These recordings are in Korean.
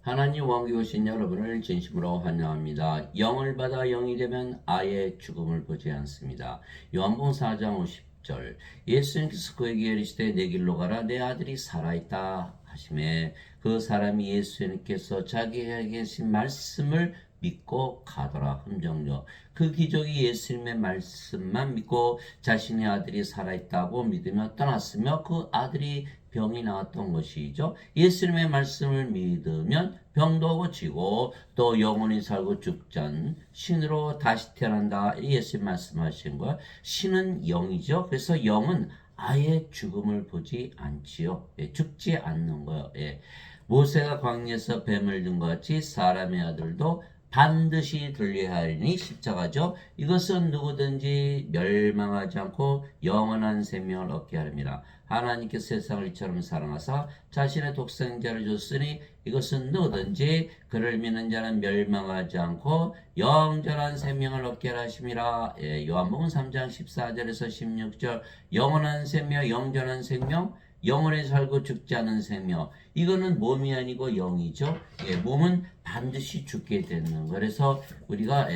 하나님 왕국에 오신 여러분을 진심으로 환영합니다. 영을 받아 영이 되면 아예 죽음을 보지 않습니다. 요한복음 4장 50절 예수님께서 그에게 이르시되 내 길로 가라 내 아들이 살아있다 하시매 그 사람이 예수님께서 자기에게 계신 말씀을 믿고 가더라. 함정요. 그 기적이 예수님의 말씀만 믿고 자신의 아들이 살아있다고 믿으며 떠났으며 그 아들이 병이 나았던 것이죠. 예수님의 말씀을 믿으면 병도 고치고 또 영원히 살고 죽지 않은 신으로 다시 태어난다. 예수님 말씀하신 거예요. 신은 영이죠. 그래서 영은 아예 죽음을 보지 않지요. 죽지 않는 거예요. 모세가 광야에서 뱀을 든 것 같이 사람의 아들도 반드시 들려야 하리니 십자가죠. 이것은 누구든지 멸망하지 않고 영원한 생명을 얻게 하렵니다. 하나님께서 세상을 이처럼 사랑하사 자신의 독생자를 줬으니 이것은 누구든지 그를 믿는 자는 멸망하지 않고 영원한 생명을 얻게 하심이라. 요한복음 3장 14절에서 16절 영원한 생명, 영원한 생명, 영원히 살고 죽지 않은 생명. 이거는 몸이 아니고 영이죠. 몸은 반드시 죽게 되는 거. 그래서 우리가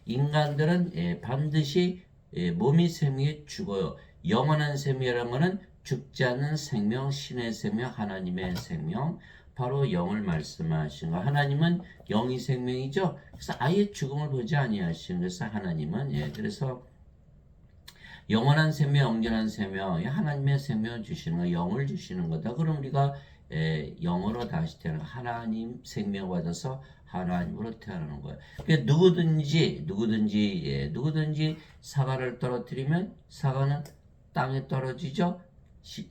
인간들은 반드시 몸이 생명이 죽어요. 영원한 생명이라는 것은 죽지 않는 생명, 신의 생명, 하나님의 생명, 바로 영을 말씀하신 거. 하나님은 영이 생명이죠. 그래서 아예 죽음을 보지 아니하시는 그래서 하나님은 그래서 영원한 생명, 영원한 생명, 하나님의 생명을 주시는 거, 영을 주시는 거다. 그럼 우리가 영으로 다시 태어나는 하나님 생명 받아서 하나님으로 태어나는 거예요. 그러니까 누구든지 사과를 떨어뜨리면 사과는 땅에 떨어지죠.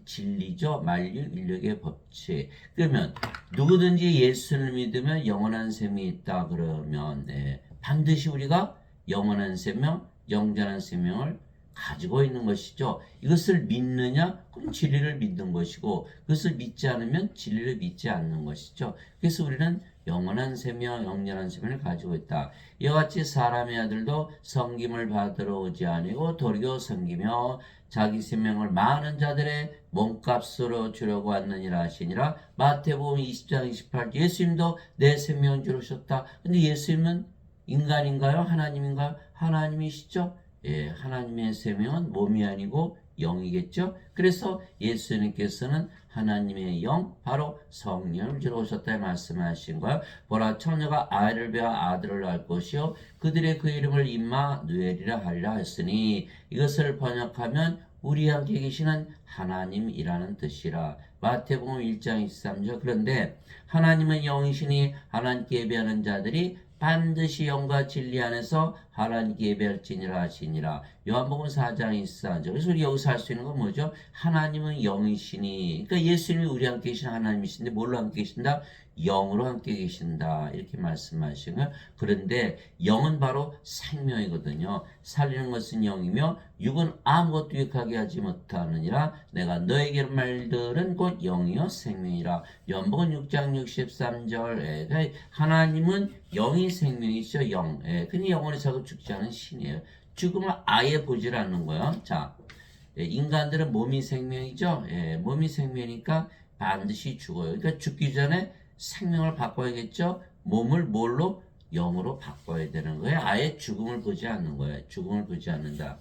진리죠. 만유 인력의 법칙. 그러면 누구든지 예수를 믿으면 영원한 생명이 있다. 그러면 반드시 우리가 영원한 생명, 영원한 생명을 가지고 있는 것이죠. 이것을 믿느냐? 그럼 진리를 믿는 것이고 그것을 믿지 않으면 진리를 믿지 않는 것이죠. 그래서 우리는 영원한 생명, 영원한 생명을 가지고 있다. 이와 같이 사람의 아들도 섬김을 받으러 오지 아니고 도리어 섬기며 자기 생명을 많은 자들의 몸값으로 주려고 왔느니라 하시니라. 마태복음 20장 28절 예수님도 내 생명을 주러 오셨다. 근데 예수님은 인간인가요? 하나님인가요? 하나님이시죠. 하나님의 생명은 몸이 아니고 영이겠죠. 그래서 예수님께서는 하나님의 영, 바로 성령을 주러 오셨다 말씀하신 거예요. 보라 처녀가 아이를 베어 아들을 낳을 것이요 그들의 그 이름을 임마누엘이라 하리라 했으니 이것을 번역하면 우리 함께 계시는 하나님이라는 뜻이라. 마태복음 1장 23절 그런데 하나님은 영이시니 하나님께 예배하는 자들이 반드시 영과 진리 안에서 하나님께 예배할지니라 하시니라. 요한복음 4장 24절. 그래서 우리 여기서 할 수 있는 건 뭐죠? 하나님은 영이시니. 그러니까 예수님이 우리 함께 계신 하나님이신데 뭘로 함께 계신다? 영으로 함께 계신다. 이렇게 말씀하시고요. 그런데 영은 바로 생명이거든요. 살리는 것은 영이며 육은 아무것도 유익하게 하지 못하느니라. 내가 너에게 말들은 곧 영이요 생명이라. 요한복음 6장 63절. 하나님은 영이 생명이죠. 영. 그니 영원히 살고 죽지 않은 신이에요. 죽음을 아예 보질 않는 거예요. 자, 인간들은 몸이 생명이죠. 몸이 생명이니까 반드시 죽어요. 그러니까 죽기 전에 생명을 바꿔야겠죠. 몸을 뭘로? 영으로 바꿔야 되는 거예요. 아예 죽음을 보지 않는 거예요. 죽음을 보지 않는다.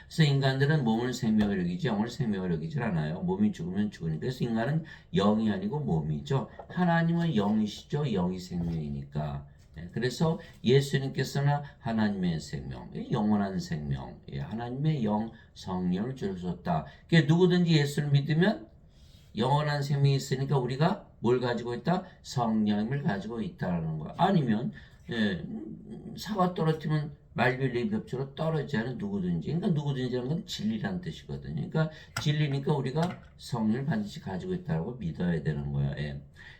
그래서 인간들은 몸을 생명을 여기지 영을 생명을 여기질 않아요. 몸이 죽으면 죽으니까. 그래서 인간은 영이 아니고 몸이죠. 하나님은 영이시죠. 영이 생명이니까. 그래서 예수님께서는 하나님의 생명, 영원한 생명, 하나님의 영, 성령을 주셨다. 누구든지 예수를 믿으면 영원한 생명이 있으니까 우리가 뭘 가지고 있다? 성령을 가지고 있다는 거야. 아니면 사과 떨어뜨리면 말빌리 벽처럼 떨어지지 않은 누구든지. 그러니까 누구든지라는 건 진리란 뜻이거든요. 그러니까 진리니까 우리가 성령을 반드시 가지고 있다고 믿어야 되는 거야.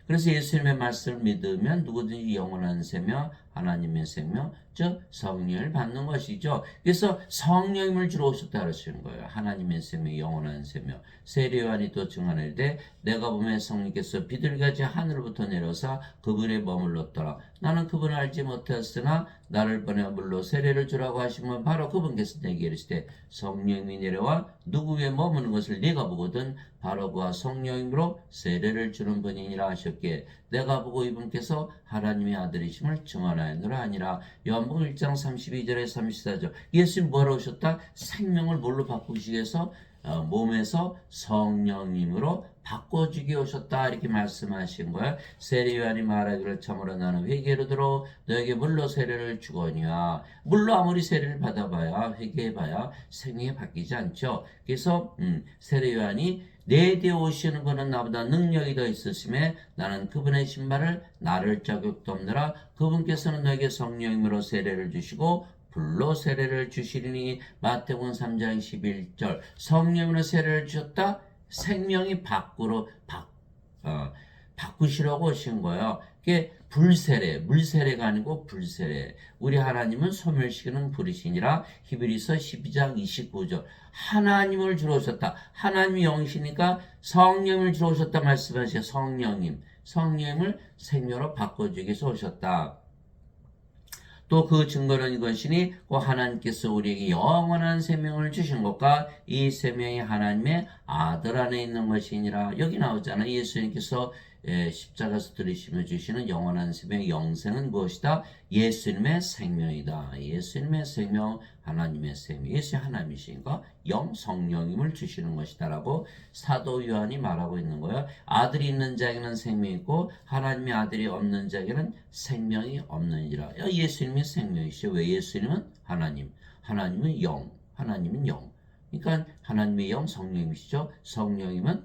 그래서 예수님의 말씀을 믿으면 누구든지 영원한 생명, 하나님의 생명, 즉 성령을 받는 것이죠. 그래서 성령님을 주러 오셨다 그러시는 거예요. 하나님의 생명, 영원한 생명. 세례요한이 또 증언하되 내가 보면 성령께서 비둘기같이 하늘로부터 내려서 그분에 머물렀더라. 나는 그분을 알지 못하였으나 나를 보내 물로 세례를 주라고 하시면 바로 그분께서 내게 이르시되 성령이 내려와 누구 위에 머무는 것을 네가 보거든 바로 그와 성령님으로 세례를 주는 분이니라 하셨기에 내가 보고 이분께서 하나님의 아들이심을 증언하였노라 하니라. 요한복음 1장 32절에 34절. 예수님 뭐하러 오셨다? 생명을 뭘로 바꾸시기 위해서 몸에서 성령님으로 바꿔주기 오셨다 이렇게 말씀하신 거예요. 세례요한이 말하기를 참으로 나는 회개로 들어 너에게 물로 세례를 주거니와 물로 아무리 세례를 받아봐야 회개해봐야 생명이 바뀌지 않죠. 그래서 세례요한이 내 뒤에 오시는 것은 나보다 능력이 더 있으심에 나는 그분의 신발을 나를 자격도 없느라 그분께서는 너에게 성령님으로 세례를 주시고 불로 세례를 주시리니 마태복음 3장 11절 성령으로 세례를 주셨다 생명이 바꾸시려고 오신 거예요. 그게 불세례, 물세례가 아니고 불세례. 우리 하나님은 소멸시키는 불이시니라. 히브리서 12장 29절. 하나님을 주러 오셨다. 하나님이 영이시니까 성령을 주러 오셨다 말씀하시죠. 성령님을 생명으로 바꿔주기 위해서 오셨다. 또 그 증거는 이것이니 그 하나님께서 우리에게 영원한 생명을 주신 것과 이 생명이 하나님의 아들 안에 있는 것이니라. 여기 나오잖아. 예수님께서 십자가에서 들으시며 주시는 영원한 생명, 영생은 무엇이다? 예수님의 생명이다. 예수님의 생명, 하나님의 생명. 예수님 하나님이신가? 영, 성령님을 주시는 것이다 라고 사도 요한이 말하고 있는 거예요. 아들이 있는 자에게는 생명이 있고 하나님의 아들이 없는 자에게는 생명이 없느니라. 예수님이 생명이시죠. 왜? 예수님은 하나님, 하나님은 영, 하나님은 영. 그러니까 하나님의 영, 성령이시죠. 성령님은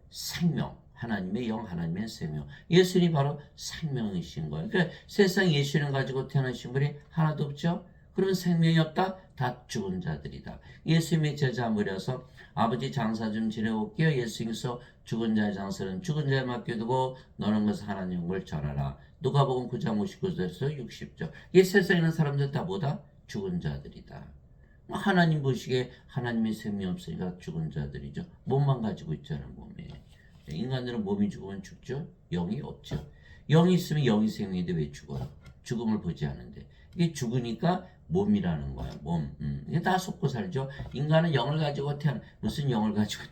생명. 하나님의 영, 하나님의 생명. 예수님이 바로 생명이신 거예요. 그러니까 세상 예수님 가지고 태어나신 분이 하나도 없죠. 그러면 생명이 없다? 다 죽은 자들이다. 예수님의 제자 무려서 아버지 장사 좀 지내올게요. 예수님께서 죽은 자의 장사는 죽은 자에 맡겨두고 너는 것을 하나님 걸 전하라. 누가복음 9장 59절에서 60절. 이 세상에 있는 사람들 다 뭐다? 죽은 자들이다. 하나님 보시기에 하나님의 생명이 없으니까 죽은 자들이죠. 몸만 가지고 있잖아요. 몸에. 인간들은 몸이 죽으면 죽죠. 영이 없죠. 영이 있으면 영이 생명인데 왜 죽어요? 죽음을 보지 않는데. 이게 죽으니까 몸이라는 거야. 몸. 이게 다 속고 살죠. 인간은 영을 가지고 무슨 영을 가지고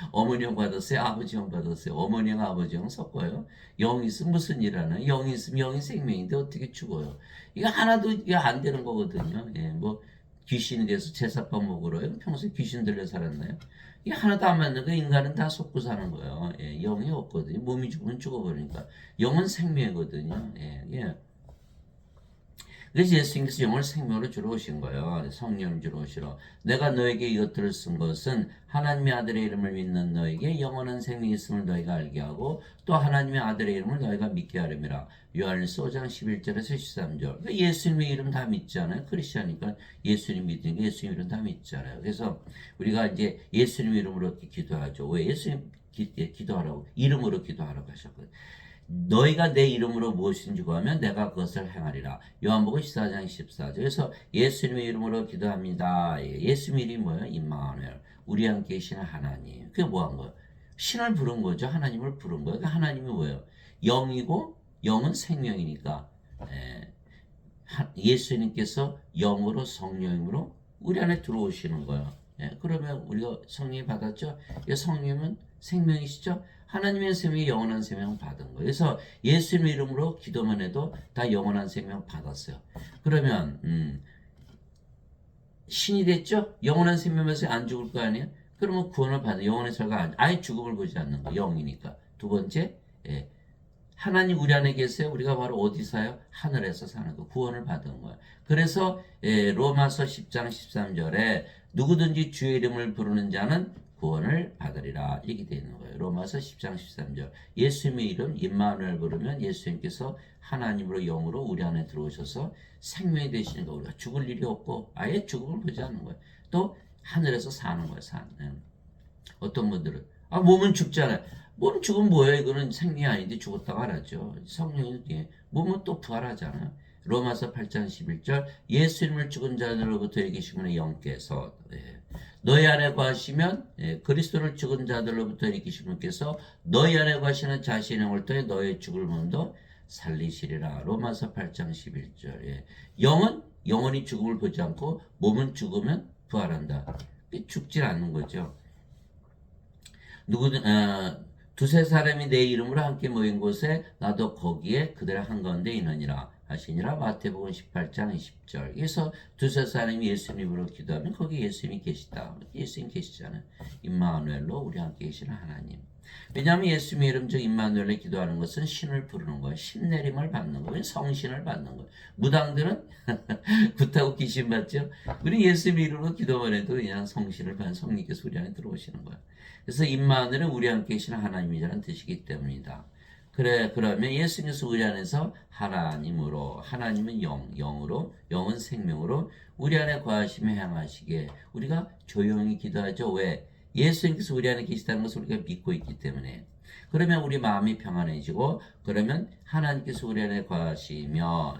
어머니 영 받았어요? 아버지 영 받았어요? 어머니 영, 아버지 영 섞어요. 영이 있으면 무슨 일 하나? 영이 있으면 영이 생명인데 어떻게 죽어요? 이거 하나도 이게 안 되는 거거든요. 뭐 귀신이 돼서 제사밥 먹으러요? 평소에 귀신 들려 살았나요? 이게 하나도 안 맞는 거 인간은 다 속고 사는 거예요. 영이 없거든요. 몸이 죽으면 죽어버리니까. 영은 생명이거든요. 그래서 예수님께서 영을 생명으로 주러 오신 거예요. 성령을 주러 오시러. 내가 너에게 이것들을 쓴 것은 하나님의 아들의 이름을 믿는 너에게 영원한 생명이 있음을 너희가 알게 하고 또 하나님의 아들의 이름을 너희가 믿게 하려니라. 요한일서 5장 11절에서 13절. 그러니까 예수님의 이름 다 믿잖아요. 크리스천이니까 예수님 믿으니까 예수님 이름 다 믿잖아요. 그래서 우리가 이제 예수님 이름으로 기도하죠. 왜 예수님 기도하라고 이름으로 기도하라고 하셨거든요. 너희가 내 이름으로 무엇인지 구하면 내가 그것을 행하리라. 요한복음 14장 14절. 그래서 예수님의 이름으로 기도합니다. 예수님 이름이 뭐예요? 임마누엘. 우리 함께 계시는 하나님. 그게 뭐한 거예요? 신을 부른 거죠. 하나님을 부른 거예요. 그러니까 하나님이 뭐예요? 영이고 영은 생명이니까 예수님께서 영으로 성령으로 우리 안에 들어오시는 거예요. 그러면 우리가 성령 받았죠? 성령은 생명이시죠? 하나님의 생명이 영원한 생명 받은 거예요. 그래서 예수님의 이름으로 기도만 해도 다 영원한 생명 받았어요. 그러면 신이 됐죠? 영원한 생명에서 안 죽을 거 아니에요? 그러면 구원을 받은 영원의 살가 아예 죽음을 보지 않는 거 영이니까. 두 번째, 하나님 우리 안에 계세요. 우리가 바로 어디 사요? 하늘에서 사는 거. 구원을 받은 거예요. 그래서 로마서 10장 13절에 누구든지 주의 이름을 부르는 자는 구원을 받으리라 이렇게 되어 있는 거예요. 로마서 10장 13절. 예수님의 이름 임마누엘 부르면 예수님께서 하나님으로 영으로 우리 안에 들어오셔서 생명이 되시는 거. 우리가 죽을 일이 없고 아예 죽음을 보지 않는 거예요. 또 하늘에서 사는 거예요. 어떤 분들은 몸은 죽잖아요. 몸 죽으면 뭐예요? 이거는 생명이 아닌데 죽었다고 알았죠. 성령이 몸은 또 부활하잖아요. 로마서 8장 11절 예수님을 죽은 자들로부터 일으키시는 영께서 너희 안에 거하시면 그리스도를 죽은 자들로부터 일으키신 분께서 너희 안에 거하시는 자신의 영을 통해 너의 죽을 몸도 살리시리라. 로마서 8장 11절 영은 영원히 죽음을 보지 않고 몸은 죽으면 부활한다. 죽질 않는 거죠. 두세 사람이 내 이름으로 함께 모인 곳에 나도 거기에 그들의 한가운데 있느니라 하시니라. 마태복음 18장 20절. 그래서 두세 사람이 예수님으로 기도하면 거기 예수님이 계시다. 예수님 계시잖아요. 임마누엘로 우리 함께 계시는 하나님. 왜냐하면 예수님의 이름 즉 임마누엘로 기도하는 것은 신을 부르는 거예요. 신내림을 받는 거예요. 성신을 받는 거예요. 무당들은 굿하고 귀신 받죠. 우리 예수님 이름으로 기도만 해도 그냥 성신을 받는 성령께서 우리 안에 들어오시는 거예요. 그래서 임마누엘은 우리 함께 계시는 하나님이라는 뜻이기 때문이다. 그러면 예수님께서 우리 안에서 하나님으로, 하나님은 영으로, 영은 생명으로 우리 안에 거하시며 행하시기에 우리가 조용히 기도하죠. 왜? 예수님께서 우리 안에 계시다는 것을 우리가 믿고 있기 때문에. 그러면 우리 마음이 평안해지고, 그러면 하나님께서 우리 안에 거하시며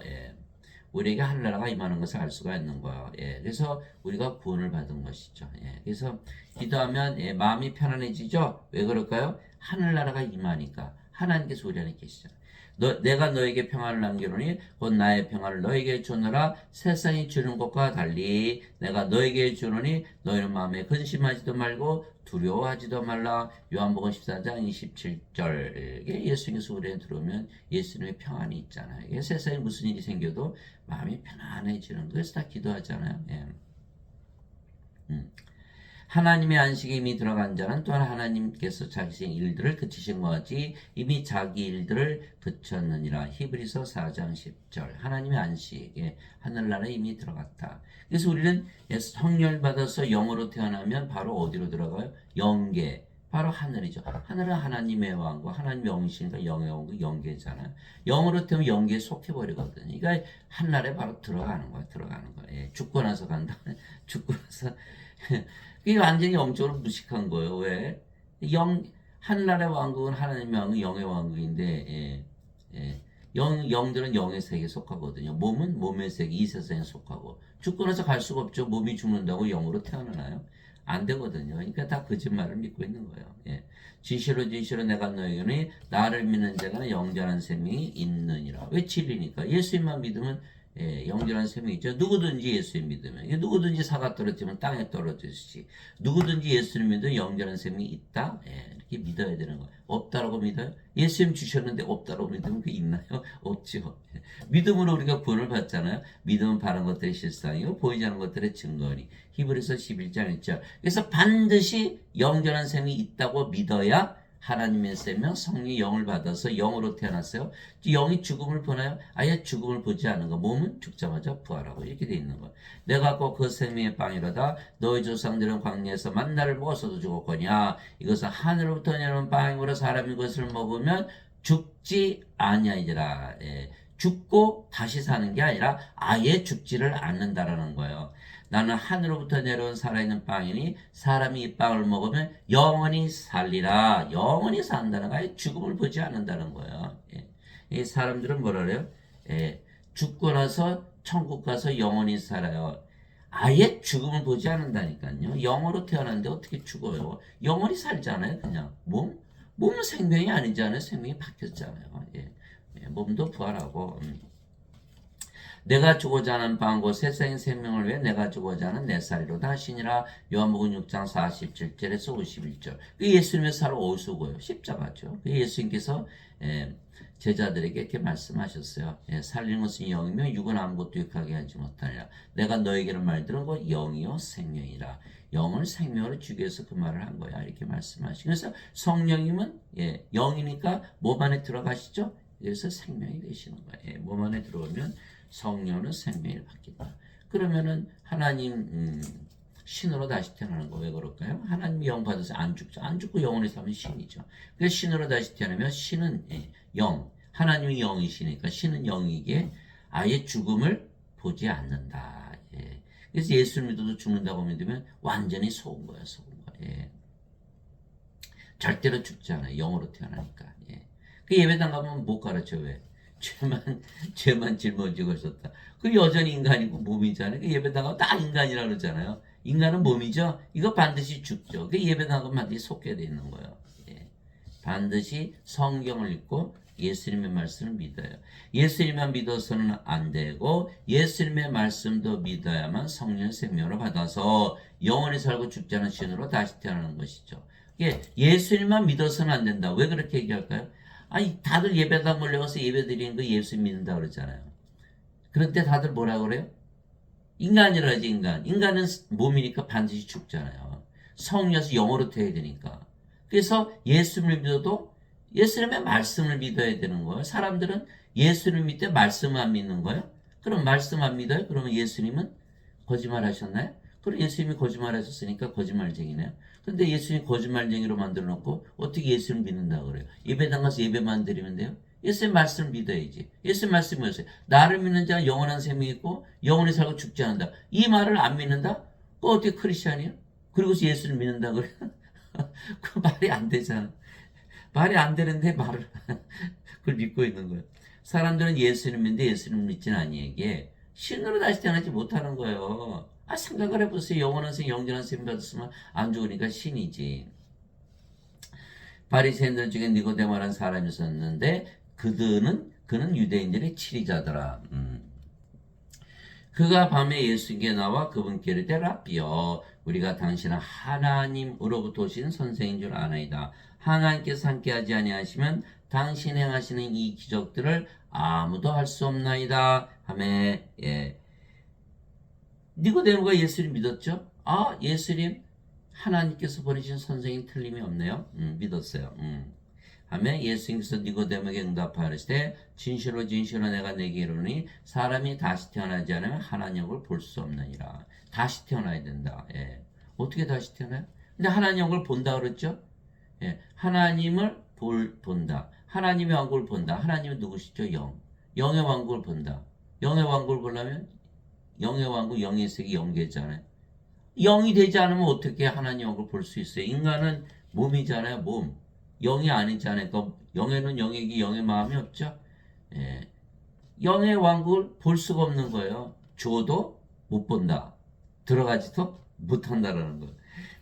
우리에게 하늘나라가 임하는 것을 알 수가 있는 거예요. 그래서 우리가 구원을 받은 것이죠. 그래서 기도하면 마음이 편안해지죠. 왜 그럴까요? 하늘나라가 임하니까. 하나님께서 우리 안에 계시잖아요. 내가 너에게 평안을 남기노니 곧 나의 평안을 너에게 주노라. 세상이 주는 것과 달리 내가 너에게 주노니 너희는 마음에 근심하지도 말고 두려워하지도 말라. 요한복음 14장 27절. 예수님께서 우리에 들어오면 예수님의 평안이 있잖아요. 세상에 무슨 일이 생겨도 마음이 편안해지는 거예요. 그래서 다 기도하잖아요. 하나님의 안식에 이미 들어간 자는 또한 하나님께서 자기의 일들을 그치신 것이 이미 자기 일들을 그쳤느니라. 히브리서 4장 10절. 하나님의 안식에 하늘나라에 이미 들어갔다. 그래서 우리는 성령을 받아서 영으로 태어나면 바로 어디로 들어가요? 영계. 바로 하늘이죠. 하늘은 하나님의 왕국, 하나님의 영이시니까 영의 왕국, 영계잖아요. 영으로 태우면 영계에 속해버리거든요. 그러니까 하늘나라에 바로 들어가는 거야. 죽고 나서 간다. 죽고 나서 이게 완전히 영적으로 무식한 거예요. 왜? 하늘나라의 왕국은 하나님의 왕국, 영의 왕국인데, 영들은 영의 세계에 속하거든요. 몸은 몸의 세계, 이 세상에 속하고. 죽고 나서 갈 수가 없죠. 몸이 죽는다고 영으로 태어나나요? 안 되거든요. 그러니까 다 거짓말을 믿고 있는 거예요. 진실로 내가 너희에게 나를 믿는 자가 영원한 생명이 있느니라. 왜 진리니까? 예수님만 믿으면 영원한 생명이 있죠. 누구든지 예수님 믿으면, 누구든지 사과 떨어지면 땅에 떨어지듯이, 누구든지 예수님 믿으면 영원한 생명이 있다. 이렇게 믿어야 되는 거예요. 없다라고 믿어요? 예수님 주셨는데 없다라고 믿으면 그게 있나요? 없죠. 믿음으로 우리가 구원을 받잖아요. 믿음은 바른 것들의 실상이고 보이지 않는 것들의 증거니. 히브리서 11장 1절. 그래서 반드시 영원한 생명이 있다고 믿어야 하나님의 생명, 성령의 영을 받아서 영으로 태어났어요. 영이 죽음을 보나요? 아예 죽음을 보지 않은 거. 몸은 죽자마자 부활하고 이렇게 돼 있는 거예요. 내가 꼭 그 생명의 빵이로다. 너희 조상들은 광야에서 만나를 먹어서도 죽었거냐. 이것은 하늘로부터 내려온 빵이므로 사람이 그것을 먹으면 죽지 아니하리라. 죽고 다시 사는 게 아니라 아예 죽지를 않는다라는 거예요. 나는 하늘로부터 내려온 살아있는 빵이니 사람이 이 빵을 먹으면 영원히 살리라. 영원히 산다는 거 아예 죽음을 보지 않는다는 거예요. 이 사람들은 뭐라 그래요? 죽고 나서 천국 가서 영원히 살아요. 아예 죽음을 보지 않는다니까요. 영으로 태어났는데 어떻게 죽어요? 영원히 살잖아요. 그냥 몸은 생명이 아니잖아요. 생명이 바뀌었잖아요. 몸도 부활하고 내가 주고자 하는 빵 곧 세상의 생명을 위해 내가 주고자 하는 내 살이로다 하시니라. 요한복음 6장 47절에서 51절. 예수님의 살 어디서 오고요? 십자가죠. 예수님께서 제자들에게 이렇게 말씀하셨어요. 살리는 것은 영이며 육은 아무것도 유익하게 하지 못하니라. 내가 너에게는 말들은 곧 영이요 생명이라. 영을 생명으로 주기 위해서 그 말을 한 거야. 이렇게 말씀하시고. 그래서 성령님은 영이니까 몸 안에 들어가시죠. 그래서 생명이 되시는 거예요. 몸 안에 들어오면 성령은 생명을 받겠다. 그러면은 하나님 신으로 다시 태어나는 거 왜 그럴까요? 하나님 영 받아서 안 죽죠. 안 죽고 영원히 사면 신이죠. 그래서 신으로 다시 태어나면 신은 영, 하나님이 영이시니까 신은 영이기에 아예 죽음을 보지 않는다. 그래서 예수를 믿어도 죽는다고 믿으면 완전히 속은 거예요. 절대로 죽지 않아요. 영으로 태어나니까. 그 예배당 가면 못 가르쳐. 왜? 죄만 짊어지고 있었다. 그 여전히 인간이고 몸이잖아요. 그 예배 나가면 다 인간이라 그러잖아요. 인간은 몸이죠. 이거 반드시 죽죠. 그 예배 나가면 반드시 속게 돼 있는 거예요. 예. 반드시 성경을 읽고 예수님의 말씀을 믿어요. 예수님만 믿어서는 안 되고 예수님의 말씀도 믿어야만 성령 생명을 받아서 영원히 살고 죽지 않은 신으로 다시 태어나는 것이죠. 예수님만 믿어서는 안 된다. 왜 그렇게 얘기할까요? 아니 다들 예배당 몰려가서 예배 드리는 거 예수 믿는다 그러잖아요. 그런데 다들 뭐라 그래요? 인간이라 하지 인간. 인간은 몸이니까 반드시 죽잖아요. 성령에서 영으로 태어야 되니까. 그래서 예수를 믿어도 예수님의 말씀을 믿어야 되는 거예요. 사람들은 예수를 믿되 말씀을 안 믿는 거예요. 그럼 말씀 안 믿어요? 그러면 예수님은 거짓말 하셨나요? 그럼 예수님이 거짓말 하셨으니까 거짓말쟁이네요. 근데 예수님 거짓말쟁이로 만들어 놓고 어떻게 예수를 믿는다고 그래요? 예배당 가서 예배만 드리면 돼요? 예수님 말씀을 믿어야지. 예수님 말씀이 뭐였어요? 나를 믿는 자는 영원한 생명이 있고 영원히 살고 죽지 않는다. 이 말을 안 믿는다? 그 어떻게 크리스찬이에요? 그리고서 예수를 믿는다 그래요? 그 말이 안 되잖아. 말이 안 되는데 말을 그걸 믿고 있는 거예요. 사람들은 예수를 믿는데 예수를 믿지는 아니에게 신으로 다시 태어나지 못하는 거예요. 생각을 해보세요. 영원한 생, 영전한 생 받았으면 안 죽으니까 신이지. 바리새인들 중에 니고데모라는 사람이 있었는데 그는 유대인들의 치리자더라. 그가 밤에 예수께 나와 그분께 이르되 라삐여 우리가 당신은 하나님으로부터 오신 선생인 줄 아나이다. 하나님께서 함께하지 아니하시면 당신 행하시는 이 기적들을 아무도 할 수 없나이다. 하매 니고데모가 예수를 믿었죠? 예수님 하나님께서 보내신 선생님 틀림이 없네요. 믿었어요. 하며 예수님께서 니고데모에게 응답하시되 진실로 진실로 내가 내게 이르노니 사람이 다시 태어나지 않으면 하나님을 볼 수 없느니라. 다시 태어나야 된다. 예. 어떻게 다시 태어나요? 근데 하나님을 본다 그랬죠? 예. 하나님을 본다. 하나님의 왕국을 본다. 하나님은 누구시죠? 영. 영의 왕국을 본다. 영의 왕국을 보려면 영의 왕국, 영의 세계, 영계잖아요. 영이 되지 않으면 어떻게 하나님 왕국을 볼 수 있어요? 인간은 몸이잖아요. 몸. 영이 아니잖아요. 그러니까 영에는 영에게 영의 마음이 없죠. 예. 영의 왕국을 볼 수가 없는 거예요. 줘도 못 본다. 들어가지도 못한다라는 거예요.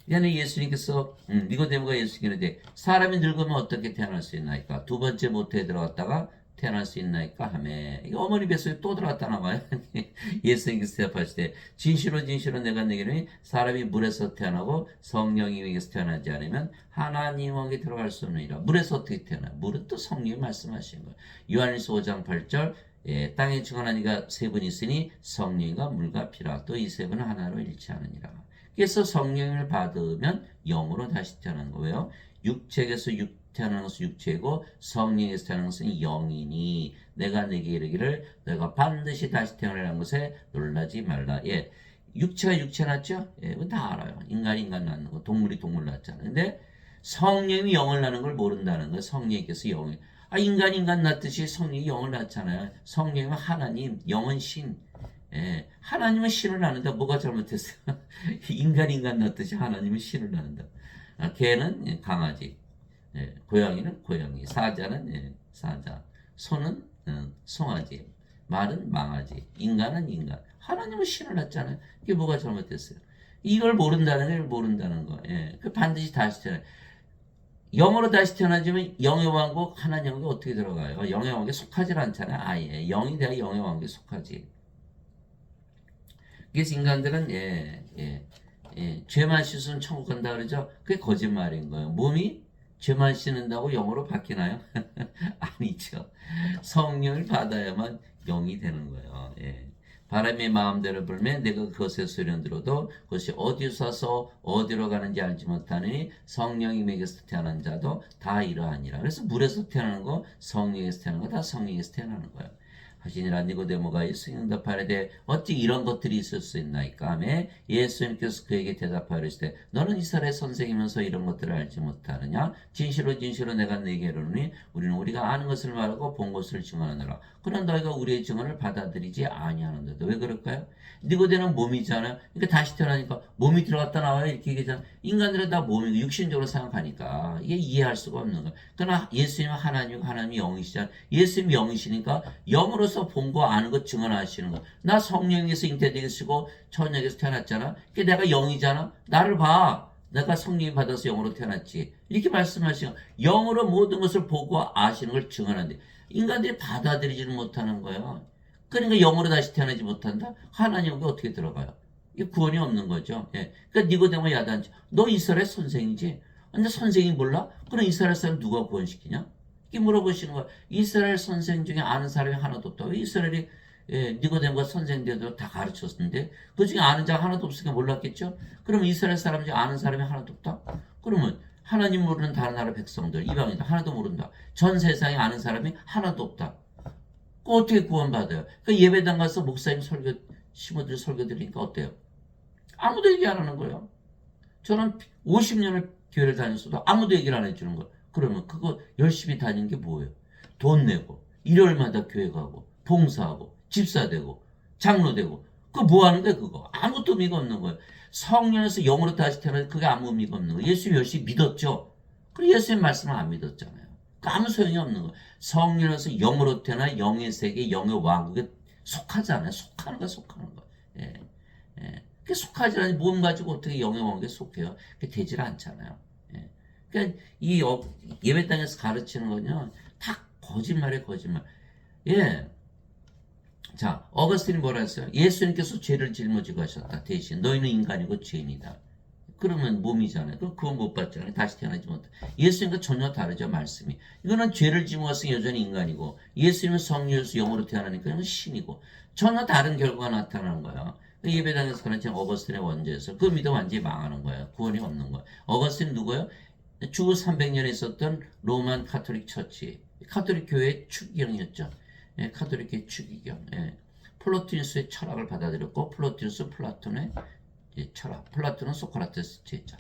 그러니까 예수님께서 니고데모가 예수님께 사람이 늙으면 어떻게 태어날 수 있나이까? 두 번째 모태에 들어갔다가 태어날 수 있나이까 하매 어머니 뱃속에 또 들어갔다 나와요. 예수님께서 대답하실 때 진실로 진실로 내가 내게는 사람이 물에서 태어나고 성령에게서 태어나지 않으면 하나님에게 들어갈 수 없느니라. 물에서 어떻게 태어나요? 물은 또 성령이 말씀하신 거예요. 요한일서 5장 8절 땅에 증언한 이가 세 분 있으니 성령과 물과 피라. 또 이 세 분은 하나로 일치하느니라. 그래서 성령을 받으면 영으로 다시 태어나는 거예요. 육체에서 태어나는 것은 육체고 성령에서 태어나는 것은 영이니 내가 내게 이르기를 너희가 반드시 다시 태어나는 것에 놀라지 말라. 예, 육체가 육체 낳죠? 예, 그건 다 알아요. 인간이 인간 낳는 거, 동물이 동물 낳잖아요. 근데 성령이 영을 낳는 걸 모른다는 거예요. 성령께서 영을 인간이 인간 낳듯이 성령이 영을 낳잖아요. 성령은 하나님, 영은 신. 예, 하나님은 신을 낳는다. 뭐가 잘못했어요? 인간 낳듯이 하나님은 신을 낳는다. 개는 강아지. 예, 고양이는 고양이, 사자는 사자, 소는 송아지, 말은 망아지, 인간은 인간. 하나님은 신을 낳잖아요. 이게 뭐가 잘못됐어요? 이걸 모른다는 거. 예, 그 반드시 다시 태어나. 영으로 다시 태어나지만 영의 왕국 하나님 왕국에 어떻게 들어가요? 영의 왕국에 속하지 않잖아요. 아예 영이 돼야 영의 왕국에 속하지. 그래서 인간들은 죄만 씻으면 천국 간다 그러죠. 그게 거짓말인 거예요. 몸이 죄만 씻는다고 영으로 바뀌나요? 아니죠. 성령을 받아야만 영이 되는 거예요. 예. 바람이 마음대로 불면 내가 그것의 소리를 들어도 그것이 어디서 와서 어디로 가는지 알지 못하니 성령이 맥에서 태어난 자도 다 이러하니라. 그래서 물에서 태어나는 거, 성령에서 태어나는 거 다 성령에서 태어나는 거예요. 하시니라. 니고데모가 예수님 응답하되 어찌 이런 것들이 있을 수 있나이까 하며 예수님께서 그에게 대답하시되 너는 이스라엘 선생이면서 이런 것들을 알지 못하느냐? 진실로 진실로 내가 네게 이르노니 우리는 우리 우리가 아는 것을 말하고 본 것을 증언하느라. 그러나 너희가 우리의 증언을 받아들이지 아니하는데도. 왜 그럴까요? 니고데는 몸이잖아요. 그러니까 다시 태어나니까 몸이 들어갔다 나와요. 이렇게 얘기하잖아요. 인간들은 다 몸이고 육신적으로 생각하니까 이게 이해할 수가 없는 거예요. 그러나 예수님은 하나님이고 하나님이 영이시잖아요. 예수님이 영이시니까 영으로서 본 거 아는 것 증언하시는 거. 나 성령에서 잉태되게 쓰고 천국에서 태어났잖아. 그러니까 내가 영이잖아. 나를 봐. 내가 성령이 받아서 영으로 태어났지. 이렇게 말씀하시는 영으로 모든 것을 보고 아시는 걸 증언하는데 인간들이 받아들이지는 못하는 거예요. 그러니까 영으로 다시 태어나지 못한다? 하나님께 어떻게 들어가요? 이 구원이 없는 거죠. 예. 그러니까 니고데모 야단치. 너 이스라엘 선생이지? 근데 선생이 몰라? 그럼 이스라엘 사람 누가 구원시키냐? 이렇게 물어보시는 거야. 이스라엘 선생 중에 아는 사람이 하나도 없다. 왜 이스라엘이 니고데모가 선생들도 다 가르쳤는데 그 중에 아는 자가 하나도 없으니까 몰랐겠죠? 그러면 이스라엘 사람 중에 아는 사람이 하나도 없다? 그러면 하나님 모르는 다른 나라 백성들 이방인들 하나도 모른다. 전 세상에 아는 사람이 하나도 없다. 그 어떻게 구원받아요? 그 예배당 가서 목사님 설교 시모들 설교 드리니까 어때요? 아무도 얘기 안 하는 거예요. 저는 50년을 교회를 다녔어도 아무도 얘기를 안 해주는 거예요. 그러면 그거 열심히 다니는 게 뭐예요? 돈 내고 일요일마다 교회 가고 봉사하고 집사 되고 장로 되고 그거 뭐 하는 거예요? 그거 아무것도 의미가 없는 거예요. 성령에서 영으로 다시 태어나서 그게 아무 의미가 없는 거예요. 예수 열심히 믿었죠. 그리고 예수의 말씀을 안 믿었잖아요. 그 아무 소용이 없는 거예요. 성령에서 영으로 태어나 영의 세계 영의 왕국에 속하잖아요. 속하는 거 속하는 거. 예. 예. 그 속하지 않니 몸 가지고 어떻게 영의 왕국에 속해요? 그게 되질 않잖아요. 예. 그러니까 이 예배당에서 가르치는 거는요 다 거짓말이에요. 거짓말. 예. 자, 어거스틴이 뭐라 했어요? 예수님께서 죄를 짊어지고 하셨다. 대신 너희는 인간이고 죄인이다. 그러면 몸이잖아요. 그럼 그건 못 받잖아요. 다시 태어나지 못해. 예수님과 전혀 다르죠, 말씀이. 이거는 죄를 짊어서 여전히 인간이고, 예수님은 성령에서 영으로 태어나니까 이건 신이고, 전혀 다른 결과가 나타나는 거예요. 예배당에서 가르친 어거스틴의 원죄에서 그 믿음 완전히 망하는 거예요. 구원이 없는 거예요. 어거스틴 누구예요? 주후 300년에 있었던 로만 카톨릭 처치, 카톨릭 교회의 추기경이었죠. 예, 카톨릭 교회 추기경. 예. 플로티누스의 철학을 받아들였고, 플로티누스 플라톤의 철학. 플라톤은 소크라테스 제자.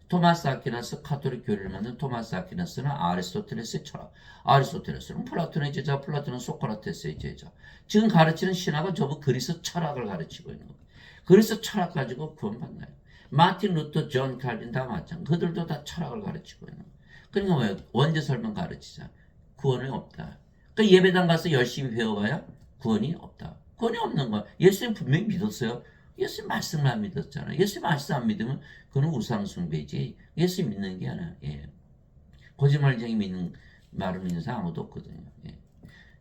토마스 아퀴나스 카톨릭 교리를 만든 토마스 아퀴나스는 아리스토텔레스의 철학. 아리스토텔레스는 플라톤의 제자, 플라톤은 소크라테스의 제자. 지금 가르치는 신학은 전부 그리스 철학을 가르치고 있는 겁니다. 그리스 철학 가지고 구원받나요? 마틴 루터, 존 칼빈 다 마찬가지. 그들도 다 철학을 가르치고 있는 거예요. 그러니까 왜 원죄 설명 가르치자. 구원이 없다. 그러니까 예배당 가서 열심히 배워봐야 구원이 없다. 구원이 없는 거야. 예수님 분명히 믿었어요. 예수님 말씀을 안 믿었잖아요. 예수님 말씀 안 믿으면 그건 우상숭배지. 예수 믿는 게 아니야. 예. 거짓말쟁이 믿는 말을 믿는 사람 아무도 없거든요. 예.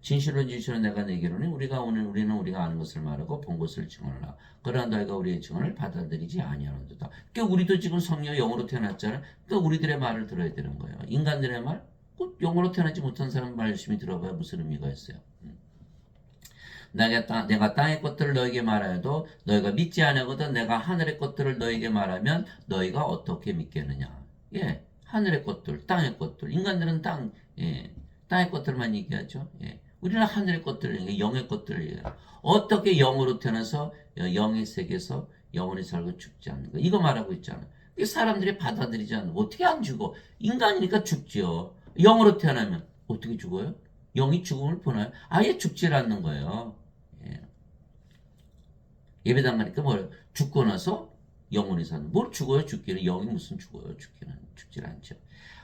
진실로 내가 내기로는 우리는 우리가 아는 것을 말하고 본 것을 증언하라. 그러나 너희가 우리의 증언을 받아들이지 아니하는도다. 그러니까 우리도 지금 성령 영으로 태어났잖아요. 그러니까 우리들의 말을 들어야 되는 거예요. 인간들의 말? 영으로 태어나지 못한 사람 말 열심히 들어봐야 무슨 의미가 있어요. 내가 땅의 것들을 너에게 말하여도 너희가 믿지 않으거든 내가 하늘의 것들을 너에게 말하면 너희가 어떻게 믿겠느냐. 예, 하늘의 것들, 땅의 것들. 인간들은 땅의 것들만 얘기하죠. 예, 우리는 하늘의 것들을, 영의 것들을 얘기해요. 어떻게 영으로 태어나서 영의 세계에서 영원히 살고 죽지 않는 거. 이거 말하고 있잖아. 사람들이 받아들이지 않는 거. 어떻게 안 죽어? 인간이니까 죽죠. 영으로 태어나면 어떻게 죽어요? 영이 죽음을 보나요? 아예 죽질 않는 거예요. 예배당 가니까 뭐예요? 죽고 나서 영원히 사는. 뭘 죽어요? 죽기는. 영이 무슨 죽어요? 죽질 않죠.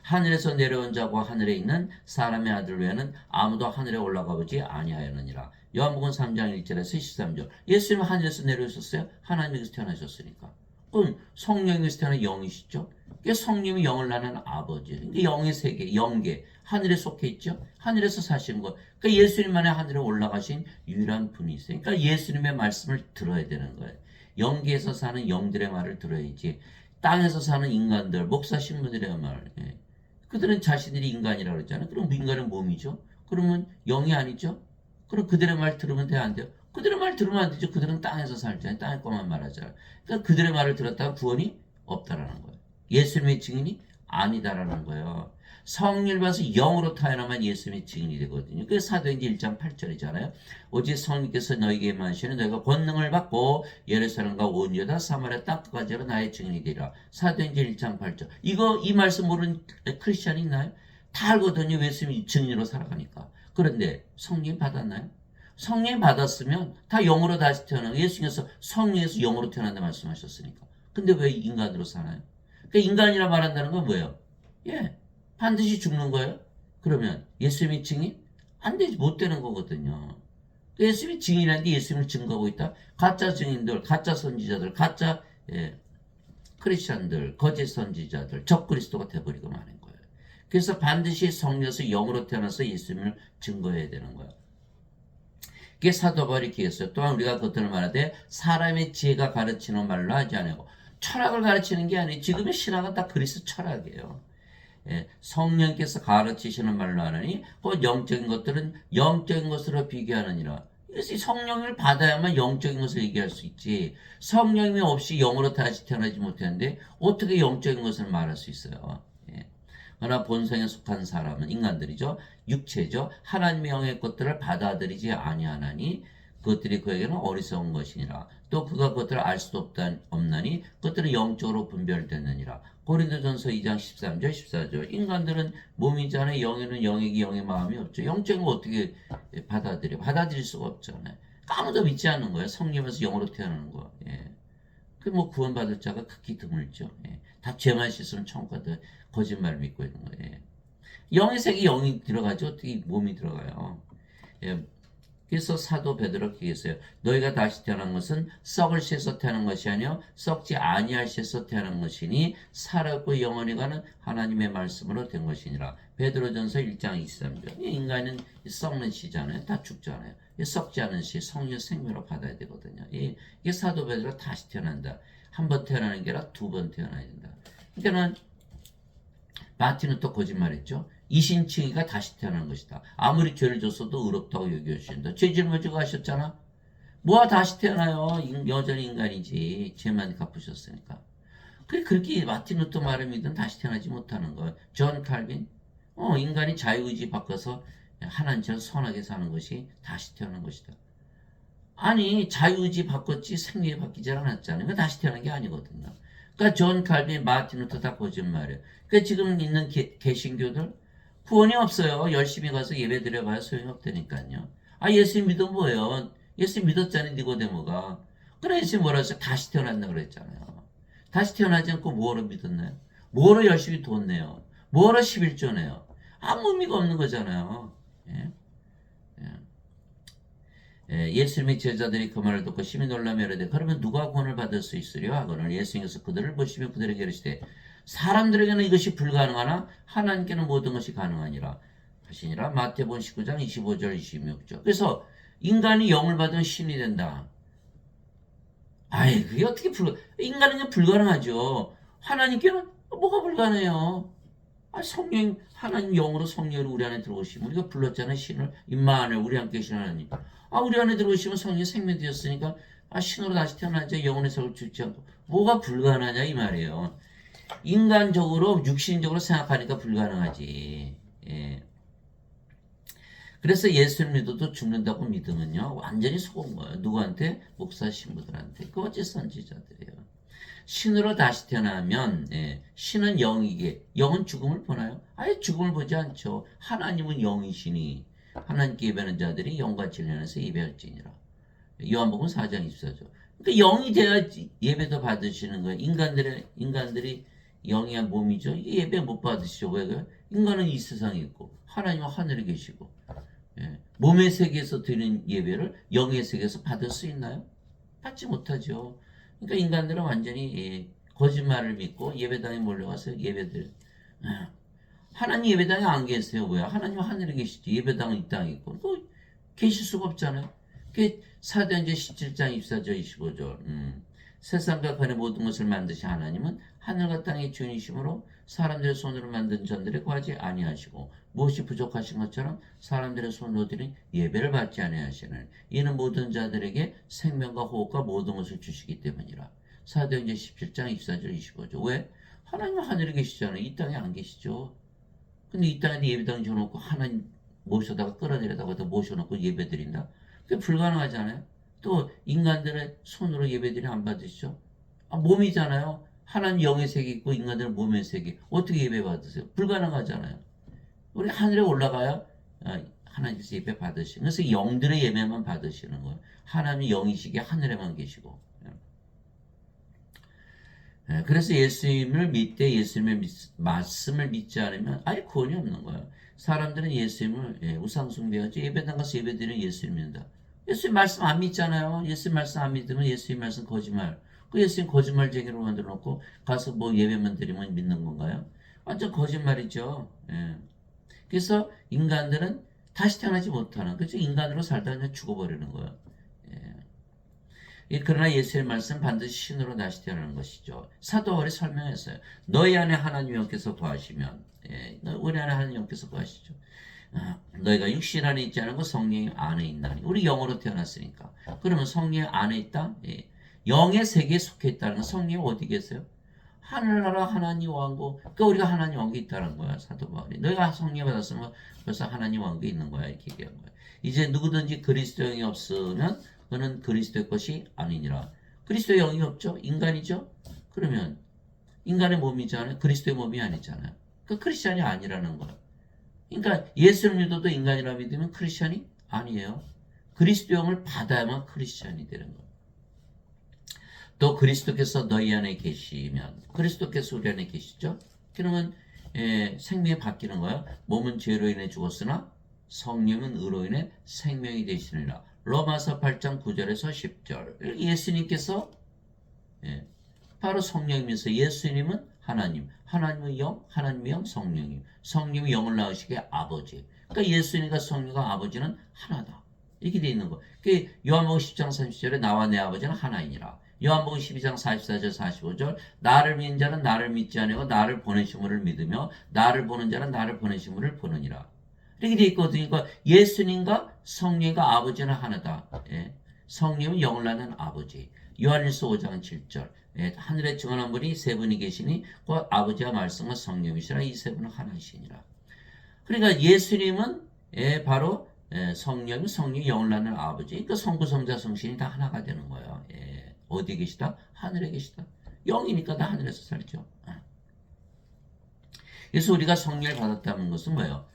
하늘에서 내려온 자고 하늘에 있는 사람의 아들 외에는 아무도 하늘에 올라가 보지 아니하였느니라. 요한복음 3장 1절에서 13절. 예수님은 하늘에서 내려오셨어요? 하나님에서 태어나셨으니까. 그럼 성령에서 태어난 영이시죠? 성령이 영을 나는 아버지. 영의 세계, 영계. 하늘에 속해 있죠? 하늘에서 사시는 것. 그러니까 예수님만의 하늘에 올라가신 유일한 분이세요. 그러니까 예수님의 말씀을 들어야 되는 거예요. 영계에서 사는 영들의 말을 들어야지. 땅에서 사는 인간들, 목사 신부들의 말. 예. 그들은 자신들이 인간이라고 그랬잖아요. 그럼 인간은 몸이죠? 그러면 영이 아니죠? 그럼 그들의 말 들으면 돼요? 안 돼요? 그들의 말 들으면 안 되죠. 그들은 땅에서 살잖아요. 땅의 것만 말하잖아요. 그러니까 그들의 말을 들었다가 구원이 없다라는 거예요. 예수님의 증인이 아니다라는 거예요. 성령을 받아서 영으로 태어나만 예수님의 증인이 되거든요. 그게 사도행전 1장 8절이잖아요. 오직 성령께서 너희에게 임하시는 너희가 권능을 받고 예루살렘과 온 유다 사마리아 땅끝까지로 나의 증인이 되리라. 사도행전 1장 8절. 이 말씀 모르는 크리스찬이 있나요? 다 알거든요. 예수님이 증인으로 살아가니까. 그런데 성령 받았나요? 성령 받았으면 다 영으로 다시 태어나고 예수님께서 성령에서 영으로 태어난다 말씀하셨으니까. 근데 왜 인간으로 사나요? 그러니까 인간이라 말한다는 건 뭐예요? 예, 반드시 죽는 거예요. 그러면 예수님이 증인? 안 되지, 못 되는 거거든요. 예수님이 증인이라는데 예수님을 증거하고 있다. 가짜 증인들, 가짜 선지자들, 가짜 크리스천들, 거짓 선지자들, 적그리스도가 돼버리고 마는 거예요. 그래서 반드시 성령에서 영으로 태어나서 예수님을 증거해야 되는 거예요. 그게 사도 바울이 기했어요. 또한 우리가 그것들을 말하되 사람의 지혜가 가르치는 말로 하지 않고 철학을 가르치는 게 아니에요. 지금의 신학은 다 그리스도 철학이에요. 예, 성령께서 가르치시는 말로 하느니 그 영적인 것들은 영적인 것으로 비교하느니라. 그래서 성령을 받아야만 영적인 것을 얘기할 수 있지. 성령이 없이 영으로 다시 태어나지 못했는데 어떻게 영적인 것을 말할 수 있어요. 예. 그러나 본성에 속한 사람은 인간들이죠. 육체죠. 하나님의 영의 것들을 받아들이지 아니하나니 그것들이 그에게는 어리석은 것이니라. 또 그가 그것들을 알 수도 없나니 그것들은 영적으로 분별되느니라. 고린도전서 2장 13절 14절. 인간들은 몸이잖아요. 영에는 영이기 영의 마음이 없죠. 영적인 거 어떻게 받아들일 수가 없잖아요. 아무도 믿지 않는 거예요. 성령에서 영으로 태어나는 거. 예. 그 뭐 구원받을 자가 극히 드물죠. 예. 다 죄만 씻으면 천국 가다 거짓말 믿고 있는 거예요. 예. 영의 색이 영이 들어가죠. 어떻게 몸이 들어가요. 예. 그래서 사도 베드로가 얘기했어요. 너희가 다시 태어난 것은 썩을 씨에서 태어난 것이 아니요 썩지 아니할 씨에서 태어난 것이니 살았고 영원히 가는 하나님의 말씀으로 된 것이니라. 베드로전서 1장 23절. 인간은 썩는 씨잖아요. 다 죽잖아요. 썩지 않은 씨, 성령 생명으로 받아야 되거든요. 이게 사도 베드로가 다시 태어난다. 한 번 태어나는 게 아니라 두 번 태어나야 된다. 그러니까는 마틴은 또 거짓말했죠. 이신칭의가 다시 태어난 것이다. 아무리 죄를 졌어도 의롭다고 여겨주신다. 죄 짊어지고 가셨잖아. 뭐가 다시 태어나요? 여전히 인간이지. 죄만 갚으셨으니까. 그렇게 마틴 루터 말을 믿으면 다시 태어나지 못하는 거예요. 존 칼빈, 인간이 자유의지 바꿔서 하나님처럼 선하게 사는 것이 다시 태어난 것이다. 아니, 자유의지 바꿨지 생명이 바뀌지 않았잖아요. 그 다시 태어난 게 아니거든요. 그러니까 존 칼빈, 마틴 루터 다 거짓말이에요. 그러니까 지금 있는 개신교들 구원이 없어요. 열심히 가서 예배 드려봐야 소용이 없다니까요. 아, 예수 믿으면 뭐예요? 예수 믿었잖아요. 니고데모가. 그래 예수 뭐라 했어요? 다시 태어난다 그랬잖아요. 다시 태어나지 않고 뭐로 믿었나요? 뭐로 열심히 돈 내요? 뭐로 11조 내요? 아무 의미가 없는 거잖아요. 예? 예수님의 제자들이 그 말을 듣고 심히 놀라며 이르되 그러면 누가 구원을 받을 수 있으려 하거늘 예수님께서 그들을 보시며 그들에게 이르시되 사람들에게는 이것이 불가능하나 하나님께는 모든 것이 가능하니라 하시니라. 마태복음 19장 25절 26절. 그래서 인간이 영을 받으면 신이 된다. 아이 그게 어떻게 인간은 불가능하죠. 하나님께는 뭐가 불가능해요. 성령 하나님 영으로 성령으로 우리 안에 들어오시면 우리가 불렀잖아요. 신을 임마누엘 우리 함께 계신 하나님. 우리 안에 들어오시면 성령이 생명 되었으니까 신으로 다시 태어나자 영혼의 색을 죽지 않고 뭐가 불가능하냐 이 말이에요. 인간적으로 육신적으로 생각하니까 불가능하지. 예. 그래서 예수를 믿어도 죽는다고 믿으면요 완전히 속은 거예요. 누구한테? 목사 신부들한테. 거짓 선지자들이에요. 신으로 다시 태어나면 신은 영이게 영은 죽음을 보나요? 아예 죽음을 보지 않죠. 하나님은 영이시니 하나님께 예배하는 자들이 영과 진리 안에서 예배할지니라. 요한복음 4장 24절. 그러니까 영이 돼야 예배도 받으시는 거예요. 인간들이 영이한 몸이죠. 예배 못 받으시죠. 왜 그래요? 인간은 이 세상에 있고 하나님은 하늘에 계시고 몸의 세계에서 드리는 예배를 영의 세계에서 받을 수 있나요? 받지 못하죠. 그러니까 인간들은 완전히 거짓말을 믿고 예배당에 몰려가서 예배들. 하나님 예배당에 안 계세요. 왜? 하나님 하늘에 계시지. 예배당은 이 땅에 있고. 또 계실 수가 없잖아요. 그게 사도행전 17장 24절 25절. 세상과 그 안의 모든 것을 만드신 하나님은 하늘과 땅의 주인이시므로 사람들의 손으로 만든 전들에 구하지 아니하시고 무엇이 부족하신 것처럼 사람들의 손으로 드린 예배를 받지 아니하시는 이는 모든 자들에게 생명과 호흡과 모든 것을 주시기 때문이라. 사도행전 17장 24절 25절. 왜? 하나님은 하늘에 계시잖아요. 이 땅에 안 계시죠. 근데 이 땅에 예배당 줘놓고 하나님 모셔다가 끌어내려다가 모셔놓고 예배드린다? 그게 불가능하잖아요. 또 인간들의 손으로 예배드리 안 받으시죠? 몸이잖아요. 하나님 영의 세계 있고 인간들은 몸의 세계. 어떻게 예배 받으세요? 불가능하잖아요. 우리 하늘에 올라가야 하나님께서 예배 받으시는. 그래서 영들의 예배만 받으시는 거예요. 하나님이 영이시기에 하늘에만 계시고. 그래서 예수님을 믿되 예수님의 말씀을 믿지 않으면 아예 구원이 없는 거예요. 사람들은 예수님을 우상숭배하지 예배당 가서 예배드리는 예수님 믿는다. 예수님 말씀 안 믿잖아요. 예수님 말씀 안 믿으면 예수님 말씀 거짓말. 그 예수님 거짓말쟁이로 만들어 놓고 가서 뭐 예배만 드리면 믿는 건가요? 완전 거짓말이죠. 그래서 인간들은 다시 태어나지 못하는, 그죠? 인간으로 살다가 그냥 죽어버리는 거예요. 그러나 예수의 말씀 반드시 신으로 다시 태어나는 것이죠. 사도 바울이 설명했어요. 너희 안에 하나님 영께서 거하시면, 우리 안에 하나님 영께서 거하시죠. 너희가 육신 안에 있지 않은 거 성령 안에 있나니. 우리 영으로 태어났으니까. 그러면 성령 안에 있다? 영의 세계에 속해 있다는 건 성령이 어디 계세요? 하늘나라 하나님 왕국. 그러니까 우리가 하나님 왕국이 있다는 거야. 사도 바울이. 너희가 성령 받았으면 벌써 하나님 왕국이 있는 거야. 이렇게 얘기한 거야. 이제 누구든지 그리스도 영이 없으면 그는 그리스도의 것이 아니니라. 그리스도의 영이 없죠? 인간이죠? 그러면 인간의 몸이잖아요. 그리스도의 몸이 아니잖아요. 그 크리스찬이 아니라는 거예요. 그러니까 예수를 믿어도 인간이라 믿으면 크리스찬이 아니에요. 그리스도 영을 받아야만 크리스찬이 되는 거예요. 또 그리스도께서 너희 안에 계시면, 그리스도께서 우리 안에 계시죠? 그러면 생명이 바뀌는 거예요. 몸은 죄로 인해 죽었으나 성령은 의로 인해 생명이 되시느니라. 로마서 8장 9절에서 10절. 예수님께서 바로 성령이면서 예수님은 하나님, 하나님의 영, 하나님의 영, 성령님, 성령이 영을 낳으시기에 아버지. 그러니까 예수님과 성령과 아버지는 하나다. 이렇게 돼 있는 거. 그 요한복음 10장 30절에 나와 내 아버지는 하나이니라. 요한복음 12장 44절 45절 나를 믿는 자는 나를 믿지 아니하고 나를 보내신 분을 믿으며 나를 보는 자는 나를 보내신 분을 보느니라. 이렇게 돼 있거든요. 그러니까 예수님과 성령과 아버지는 하나다. 성령은 영을 낳는 아버지. 요한일서 5장 7절 하늘에 증언한 분이 세 분이 계시니 곧 아버지와 말씀과 성령이시라. 이 세 분은 하나이시니라. 그러니까 예수님은 바로 성령이 영을 낳는 아버지. 그러니까 성부 성자 성신이 다 하나가 되는 거예요. 어디에 계시다? 하늘에 계시다. 영이니까 다 하늘에서 살죠. 그래서 우리가 성령을 받았다는 것은 뭐예요?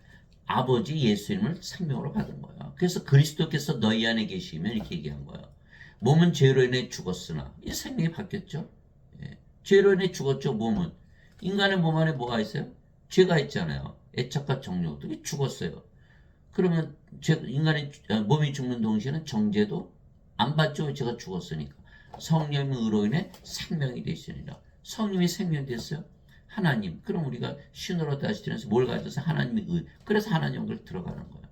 아버지 예수님을 생명으로 받은 거예요. 그래서 그리스도께서 너희 안에 계시면 이렇게 얘기한 거예요. 몸은 죄로 인해 죽었으나 이 생명이 바뀌었죠. 죄로 인해 죽었죠. 몸은. 인간의 몸 안에 뭐가 있어요? 죄가 있잖아요. 애착과 정욕도 죽었어요. 그러면 인간의 몸이 죽는 동시에는 정죄도 안 받죠. 제가 죽었으니까. 성령의 의로 인해 생명이 되시니라. 성령이 생명이 됐어요. 하나님. 그럼 우리가 신으로 다시 들여서 뭘 가져서 하나님의 의. 그래서 하나님 영을 들어가는 거예요.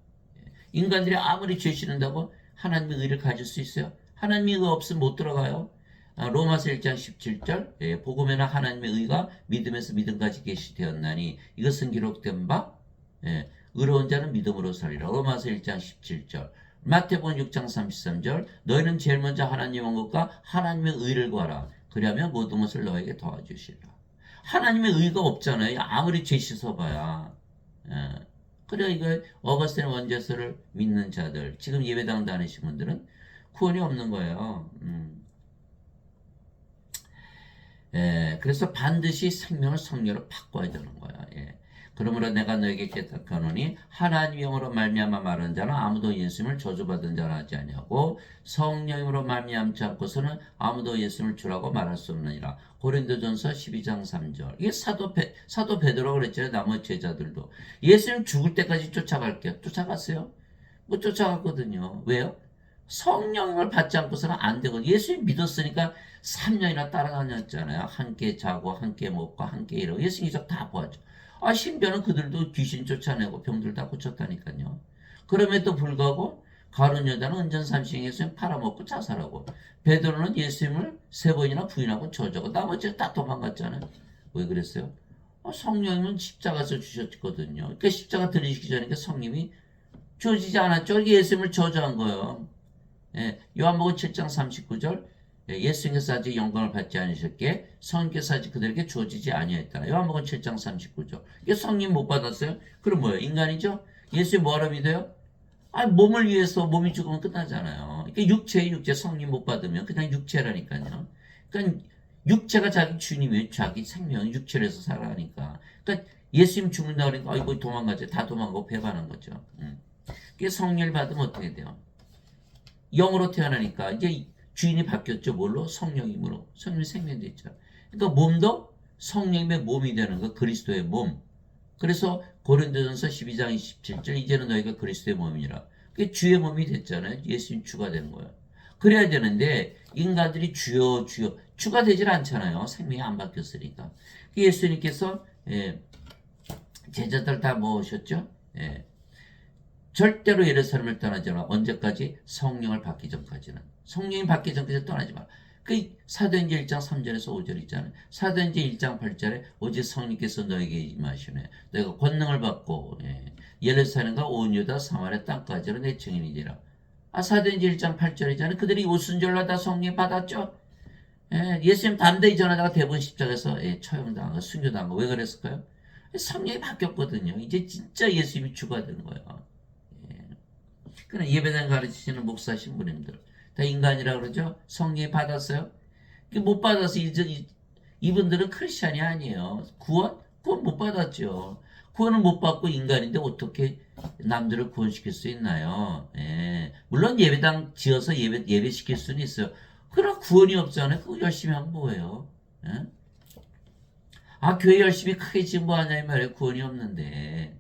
인간들이 아무리 죄 지른다고 하나님의 의를 가질 수 있어요? 하나님의 의 없으면 못 들어가요. 로마서 1장 17절 복음에는 하나님의 의가 믿음에서 믿음까지 계시되었나니 이것은 기록된 바 의로운 자는 믿음으로 살리라. 로마서 1장 17절 마태복음 6장 33절 너희는 제일 먼저 하나님의 왕국과 하나님의 의를 구하라. 그리하면 모든 것을 너에게 도와주시리라. 하나님의 의가 없잖아요. 아무리 죄 씻어봐야. 그래 이거 어거스틴 원죄서를 믿는 자들 지금 예배당 다니신 분들은 구원이 없는 거예요. 그래서 반드시 생명을 성령으로 바꿔야 되는 거야. 그러므로 내가 너에게 깨닫거노니 하나님 영으로 말미암아 말하는 자는 아무도 예수님을 저주받은 자라 하지 아니하고 성령으로 말미암지 않고서는 아무도 예수님을 주라고 말할 수 없느니라. 고린도전서 12장 3절. 이게 사도 베드로가 그랬잖아요. 나머지 제자들도 예수님 죽을 때까지 쫓아갈게요. 쫓아갔어요? 못 쫓아갔거든요. 왜요? 성령을 받지 않고서는 안 되거든요. 예수님 믿었으니까 3년이나 따라다녔잖아요. 함께 자고 함께 먹고 함께 이러고 예수님이 다 보았죠. 신비는 그들도 귀신 쫓아내고 병들 다 고쳤다니까요. 그럼에도 불구하고 가룟 여자는 은전삼시행 예수님 팔아먹고 자살하고 베드로는 예수님을 3번이나 부인하고 저주하고 나머지 다 도망갔잖아요. 왜 그랬어요? 성령님은 십자가에서 주셨거든요. 그러니까 십자가 들이시기 전에 성령이 주어지지 않았죠. 이게 예수님을 저주한 거예요. 요한복음 7장 39절 예수님께서 아직 영광을 받지 않으셨기에 성령께서 아직 그들에게 주어지지 아니하였다. 요한복음 7장 39절. 이게 성령 못 받았어요? 그럼 뭐예요? 인간이죠? 예수님 뭐하러 믿어요? 몸을 위해서 몸이 죽으면 끝나잖아요. 그러니까 육체 성령 못 받으면 그냥 육체라니까요. 그러니까 육체가 자기 주님이에요. 자기 생명 육체에서 살아가니까. 그러니까 예수님 죽는다 그러니까 아이고 도망가죠. 다 도망가고 배반한 거죠. 그게 성령을 받으면 어떻게 돼요? 영으로 태어나니까 이제 주인이 바뀌었죠. 뭘로? 성령임으로. 성령이 생명됐죠. 그러니까 몸도 성령의 몸이 되는 거, 그리스도의 몸. 그래서 고린도전서 12장 27절 이제는 너희가 그리스도의 몸이라. 그게 주의 몸이 됐잖아요. 예수님 주가 되는 거예요. 그래야 되는데 인간들이 주여 주여 주가 되질 않잖아요. 생명이 안 바뀌었으니까. 예수님께서 제자들 다 모으셨죠. 절대로 예루살렘을 떠나지 마. 언제까지? 성령을 받기 전까지는. 성령이 받기 전까지 떠나지 마. 그 사도행전 1장 3절에서 5절 있잖아요. 사도행전 1장 8절에 오직 성령께서 너에게 임하시네. 너희가 권능을 받고 예루살렘과 온 유다 사마리아 땅까지로 내 증인이니라. 사도행전 1장 8절이잖아요. 그들이 오순절로 다 성령 받았죠. 예수님 담대히 전하다가 대부분 십자가에서 처형당하고 순교당하고 왜 그랬을까요? 성령이 바뀌었거든요. 이제 진짜 예수님이 주가 되는 거예요. 그냥 예배당 가르치시는 목사 신부님들 다 인간이라 그러죠. 성령 받았어요. 못 받아서 이분들은 크리스찬이 아니에요. 구원 못 받았죠. 구원을 못 받고 인간인데 어떻게 남들을 구원시킬 수 있나요? 물론 예배당 지어서 예배시킬 수는 있어요. 그러나 구원이 없잖아요. 그거 열심히 하면 뭐예요? 교회 열심히 크게 지은 뭐 하냐 이 말이에요. 구원이 없는데.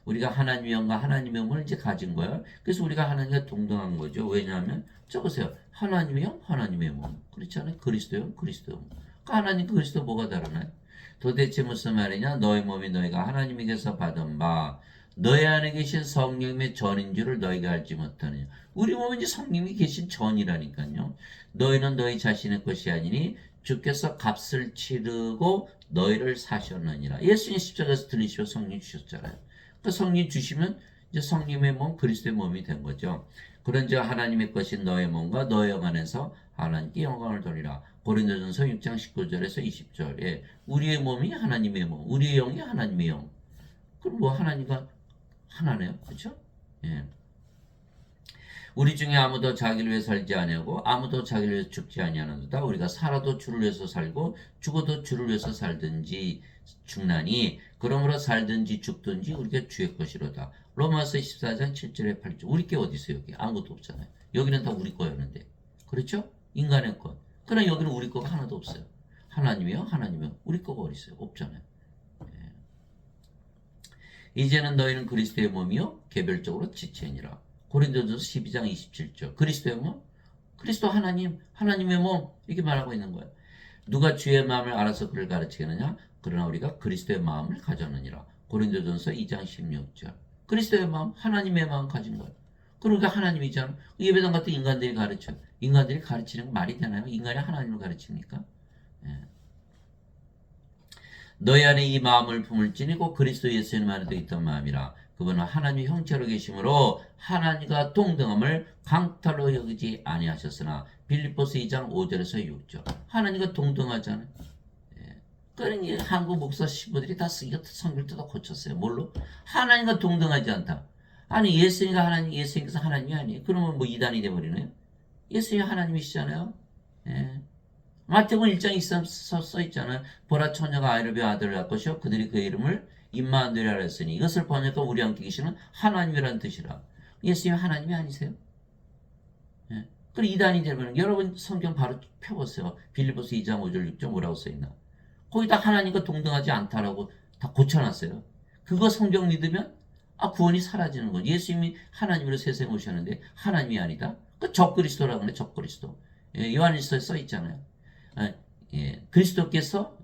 우리가 하나님의 영과 하나님의 몸을 이제 가진 거예요. 그래서 우리가 하나님과 동등한 거죠. 왜냐하면 적으세요. 하나님의 영, 하나님의 몸. 그렇지 않아요? 그리스도의 영, 그리스도의 몸. 그러니까 하나님, 그리스도 뭐가 다르나요? 도대체 무슨 말이냐? 너의 몸이 너희가 하나님에게서 받은 바 너희 안에 계신 성령의 전인 줄을 너희가 알지 못하느냐. 우리 몸은 이제 성령이 계신 전이라니까요. 너희는 너희 자신의 것이 아니니 주께서 값을 치르고 너희를 사셨느니라. 예수님 십자가에서 들리시고 성령 주셨잖아요. 그 성령 주시면 이제 성령의 몸, 그리스도의 몸이 된 거죠. 그런즉 하나님의 것인 너의 몸과 너의 영 안에서 하나님께 영광을 돌리라. 고린도전서 6장 19절에서 20절에 우리의 몸이 하나님의 몸, 우리의 영이 하나님의 영. 그럼 뭐 하나님과 하나네요, 그렇죠? 우리 중에 아무도 자기를 위해 살지 아니하고 아무도 자기를 위해 죽지 아니하는도다. 우리가 살아도 주를 위해서 살고 죽어도 주를 위해서 살든지 죽나니 그러므로 살든지 죽든지 우리가 주의 것이로다. 로마서 14장 7절에 8절. 우리 게 어디 있어요? 여기 아무것도 없잖아요. 여기는 다 우리 거였는데. 그렇죠? 인간의 것. 그러나 여기는 우리 거가 하나도 없어요. 하나님이요? 하나님이요? 우리 거가 어디 있어요? 없잖아요. 이제는 너희는 그리스도의 몸이요 개별적으로 지체니라. 고린도전서 12장 27절. 그리스도의 몸? 그리스도 하나님, 하나님의 몸 이렇게 말하고 있는 거예요. 누가 주의 마음을 알아서 그를 가르치겠느냐? 그러나 우리가 그리스도의 마음을 가졌느니라. 고린도전서 2장 16절. 그리스도의 마음, 하나님의 마음 가진 거예요. 그러니까 하나님이잖아. 예배당 같은 인간들이 가르쳐. 인간들이 가르치는 거 말이 되나요? 인간이 하나님을 가르칩니까? 너희 안에 이 마음을 품을지니 곧 그리스도 예수님 안에도 있던 마음이라. 그분은 하나님의 형체로 계심으로 하나님과 동등함을 강탈로 여기지 아니하셨으나 빌립보서 2장 5절에서 6절. 하나님과 동등하잖아요. 그러니 한국 목사 신부들이 다 성경 뜯어 고쳤어요. 뭘로? 하나님과 동등하지 않다. 아니 예수님께서 하나님이 아니에요. 그러면 뭐 이단이 돼버리네요. 예수님이 하나님이시잖아요. 마태복음 1장 23 써있잖아요. 보라 처녀가 아이를 배워 아들을 낳을 것이요 그들이 그 이름을 임마누엘이라 했으니 이것을 번역하 우리 함께 계시는 하나님이라는 뜻이라. 예수님이 하나님이 아니세요? 그럼 이단이 되면 여러분 성경 바로 펴보세요. 빌립보서 2장 5절 6절 뭐라고 써있나? 거기다 하나님과 동등하지 않다라고 다 고쳐놨어요. 그거 성경 믿으면 구원이 사라지는 거죠. 예수님이 하나님으로 세상에 오셨는데 하나님이 아니다? 그 적그리스도라고 하네. 적그리스도. 요한일서에 써있잖아요. 그리스도께서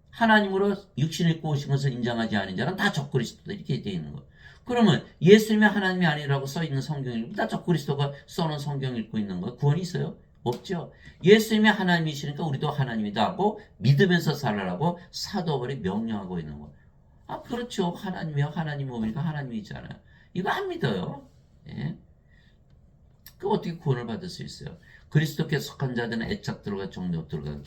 하나님으로 육신을 입고 오신 것을 인정하지 않은 자는 다 적그리스도다 이렇게 되어 있는 거예요. 그러면 예수님이 하나님이 아니라고 써있는 성경을 읽고 다 적그리스도가 써놓은 성경 읽고 있는 거예요. 구원이 있어요? 없죠. 예수님이 하나님이시니까 우리도 하나님이다 하고 믿으면서 살아라고 사도벌이 명령하고 있는 거예요. 그렇죠. 하나님이요. 하나님 몸이니까 하나님이잖아요. 이거 안 믿어요. 그 어떻게 구원을 받을 수 있어요? 그리스도께 속한 자들은 애착들과 정욕들과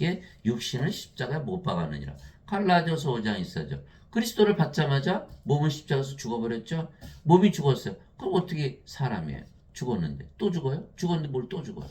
육신을 십자가에 못 박았느니라. 갈라디아서 5장 24절. 그리스도를 받자마자 몸은 십자가에서 죽어버렸죠. 몸이 죽었어요. 그럼 어떻게 사람이에요? 죽었는데 또 죽어요? 죽었는데 뭘 또 죽어요?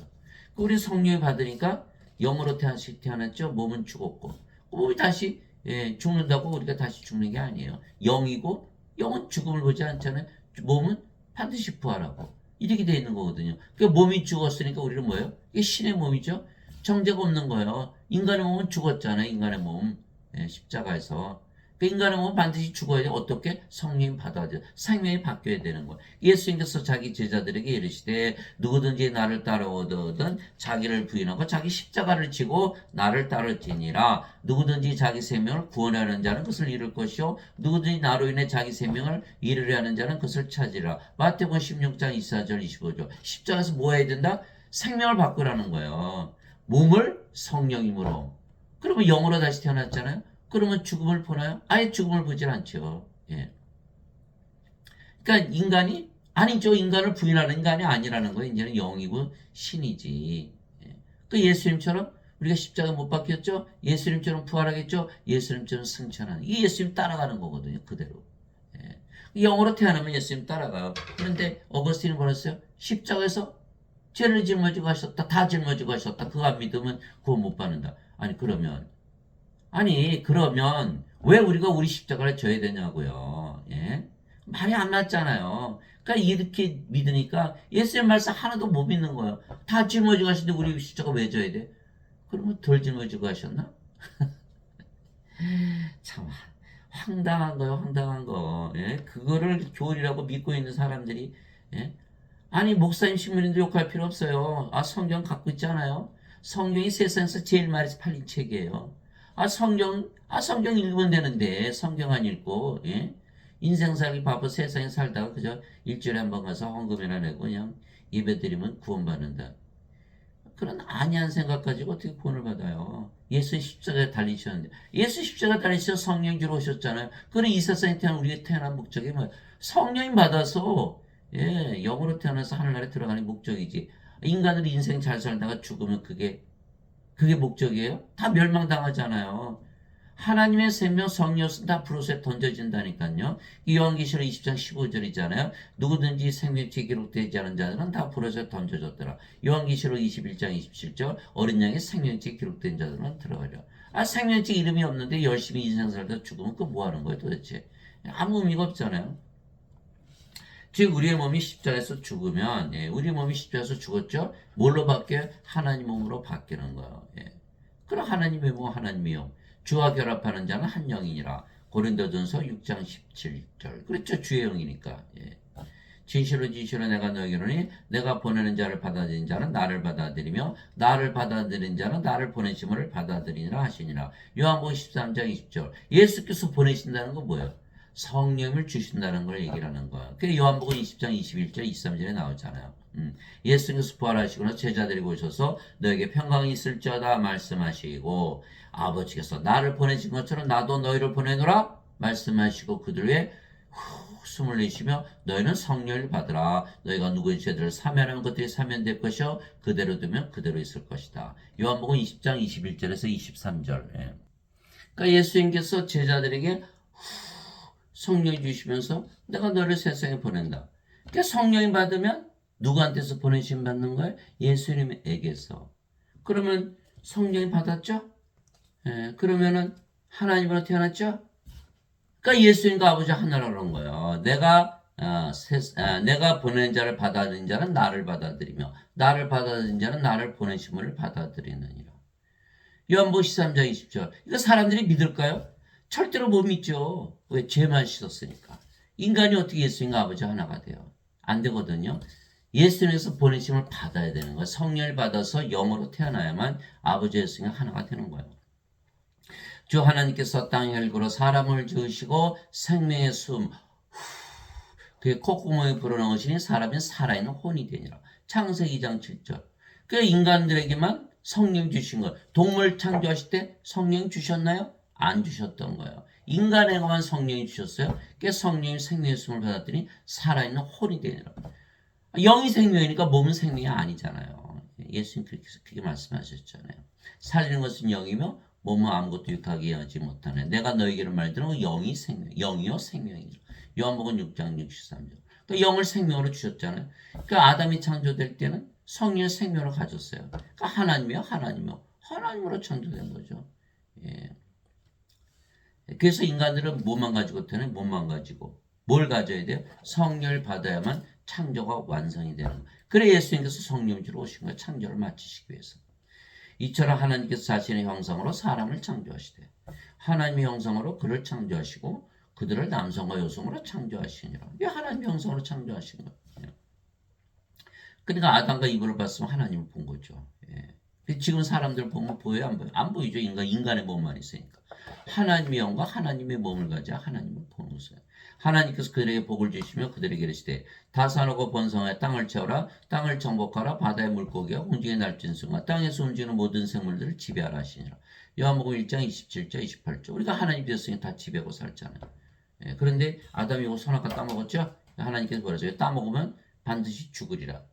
우리 성령을 받으니까 영으로 태어났죠. 몸은 죽었고 몸이 다시 예, 죽는다고 우리가 다시 죽는 게 아니에요. 영이고 영은 죽음을 보지 않잖아요. 몸은 반드시 부활하고 이렇게 돼 있는 거거든요. 그 몸이 죽었으니까 우리는 뭐예요? 이게 신의 몸이죠. 정죄가 없는 거예요. 인간의 몸은 죽었잖아요. 인간의 몸. 예, 십자가에서. 그 인간의 몸은 반드시 죽어야 돼. 어떻게? 성령이 받아야 돼. 생명이 바뀌어야 되는 거예요. 예수님께서 자기 제자들에게 이르시되 누구든지 나를 따라오거든 자기를 부인하고 자기 십자가를 지고 나를 따를지니라. 누구든지 자기 생명을 구원하는 자는 그것을 잃을 것이요 누구든지 나로 인해 자기 생명을 잃으려 하는 자는 그것을 찾으리라. 마태복음 16장 24절 25절. 십자가에서 뭐 해야 된다? 생명을 바꾸라는 거예요. 몸을 성령임으로. 그러면 영으로 다시 태어났잖아요. 그러면 죽음을 보나요? 아예 죽음을 보질 않죠. 예. 그러니까 인간이 아니죠. 인간을 부인하는 인간이 아니라는 거예요. 이제는 영이고 신이지. 예. 그 예수님처럼 우리가 십자가 못 박혔죠. 예수님처럼 부활하겠죠. 예수님처럼 승천하는. 이 예수님 따라가는 거거든요. 그대로. 예. 영으로 태어나면 예수님 따라가요. 그런데 어거스틴이 뭐랬어요? 십자가에서 죄를 짊어지고 하셨다. 다 짊어지고 하셨다. 그거 안 믿으면 구원 못 받는다. 아니 그러면 왜 우리가 우리 십자가를 져야 되냐고요. 예? 말이 안 맞잖아요. 그러니까 이렇게 믿으니까 예수의 말씀 하나도 못 믿는 거예요. 다 짊어지고 하시는데 우리 십자가 왜 져야 돼? 그러면 덜 짊어지고 하셨나? 참 황당한 거예요. 황당한 거. 예? 그거를 교리라고 믿고 있는 사람들이 예? 아니 목사님 신부님도 욕할 필요 없어요. 아 성경 갖고 있잖아요. 성경이 세상에서 제일 많이 팔린 책이에요. 성경 읽으면 되는데 성경 안 읽고 예? 인생 살기 바빠 세상에 살다가 그저 일주일에 한 번 가서 헌금이나 내고 그냥 예배드리면 구원받는다. 그런 안이한 생각 가지고 어떻게 구원을 받아요? 예수 십자가에 달리셨는데 예수 십자가에 달리셔서 성령 주러 오셨잖아요. 그럼 이 세상에 태어난 우리가 태어난 목적이 뭐예요? 성령 받아서 예, 영으로 태어나서 하늘나라에 들어가는 목적이지. 인간으로 인생 잘 살다가 죽으면 그게 목적이에요? 다 멸망당하잖아요. 하나님의 생명 성령은 다 불옷에 던져진다니까요. 요한계시록 20장 15절이잖아요. 누구든지 생명체 기록되지 않은 자들은 다 불옷에 던져졌더라. 요한계시록 21장 27절 어린 양의 생명체 기록된 자들은 들어가려. 생명체 이름이 없는데 열심히 인생 살다 죽으면 그 뭐 하는 거예요 도대체? 아무 의미가 없잖아요. 즉 우리의 몸이 십자가에서 죽으면 우리 몸이 십자가에서 죽었죠. 뭘로 바뀌어요? 하나님 몸으로 바뀌는 거예요. 그럼 하나님의 몸 하나님의 영 주와 결합하는 자는 한 영이니라. 고린도전서 6장 17절. 그렇죠. 주의 영이니까. 진실로 내가 너희에게 내가 보내는 자를 받아들인 자는 나를 받아들이며 나를 받아들인 자는 나를 보내심을 받아들이니라 하시니라. 요한복음 13장 20절. 예수께서 보내신다는 건 뭐예요? 성령을 주신다는 걸 얘기를 하는 거야. 그게 요한복음 20장 21절 23절에 나오잖아요. 예수님께서 부활하시거나 제자들이 오셔서 너에게 평강이 있을지어다 말씀하시고 아버지께서 나를 보내신 것처럼 나도 너희를 보내노라 말씀하시고 그들 위에 숨을 내쉬며 너희는 성령을 받으라. 너희가 누구의 죄들을 사면하면 그들이 사면될 것이요 그대로 두면 그대로 있을 것이다. 요한복음 20장 21절에서 23절. 그러니까 예수님께서 제자들에게 성령 주시면서 내가 너를 세상에 보낸다. 그러니까 성령이 받으면 누구한테서 보내심 받는 거예요? 예수님에게서. 그러면 성령이 받았죠? 그러면은 하나님으로 태어났죠? 그러니까 예수님과 아버지 하나라는 거예요. 내가 보낸 자를 받아들인 자는 나를 받아들이며 나를 받아들인 자는 나를 보내심을 받아들이느니라. 요한복음 13장 20절. 이거 사람들이 믿을까요? 절대로 못 믿죠. 왜? 죄만 씻었으니까. 인간이 어떻게 예수님과 아버지 하나가 돼요? 안 되거든요. 예수님에서 보내심을 받아야 되는 거예요. 성령을 받아서 영으로 태어나야만 아버지 예수님과 하나가 되는 거예요. 주 하나님께서 땅의 혈구로 사람을 지으시고 생명의 숨 그의 콧구멍에 불어넣으시니 사람이 살아있는 혼이 되니라. 창세기 2장 7절. 그 인간들에게만 성령 주신 거. 동물 창조하실 때 성령 주셨나요? 안 주셨던 거예요. 인간에게만 성령이 주셨어요. 그 성령이 생명의 숨을 받았더니 살아있는 혼이 되니라. 영이 생명이니까 몸은 생명이 아니잖아요. 예수님 그렇게 말씀하셨잖아요. 살리는 것은 영이며 몸은 아무것도 육하게 하지 못하네. 내가 너에게로 말들은 영이 생명, 영이요 생명이라. 요한복음 6장 63절. 그 영을 생명으로 주셨잖아요. 그 아담이 창조될 때는 성령의 생명을 가졌어요. 그러니까 하나님으로 창조된 거죠. 예. 그래서 인간들은 뭐만 가지고 태어나요? 몸만 가지고. 뭘 가져야 돼요? 성령을 받아야만 창조가 완성이 되는 거예요. 그래 예수님께서 성령을 주러 오신 거예요. 창조를 마치시기 위해서. 이처럼 하나님께서 자신의 형상으로 사람을 창조하시되 하나님의 형상으로 그를 창조하시고 그들을 남성과 여성으로 창조하시니라. 이게 하나님의 형상으로 창조하신 거예요. 그러니까 아담과 이브를 봤으면 하나님을 본 거죠. 예. 지금 사람들 보면 보여요? 안 보여요? 안 보이죠. 인간의 몸만 있으니까. 하나님의 영과 하나님의 몸을 가져 하나님을 보는 것이에요. 하나님께서 그들에게 복을 주시며 그들에게 이르시되 다산하고 번성하여 땅을 채워라. 땅을 정복하라. 바다의 물고기와 공중의 날짐승과 땅에서 움직이는 모든 생물들을 지배하라 하시니라. 요한복음 1장 27절 28절. 우리가 하나님 되었으니 다 지배하고 살잖아요. 예. 그런데 아담이 이거 선악과 따먹었죠? 하나님께서 뭐라죠? 따먹으면 반드시 죽으리라.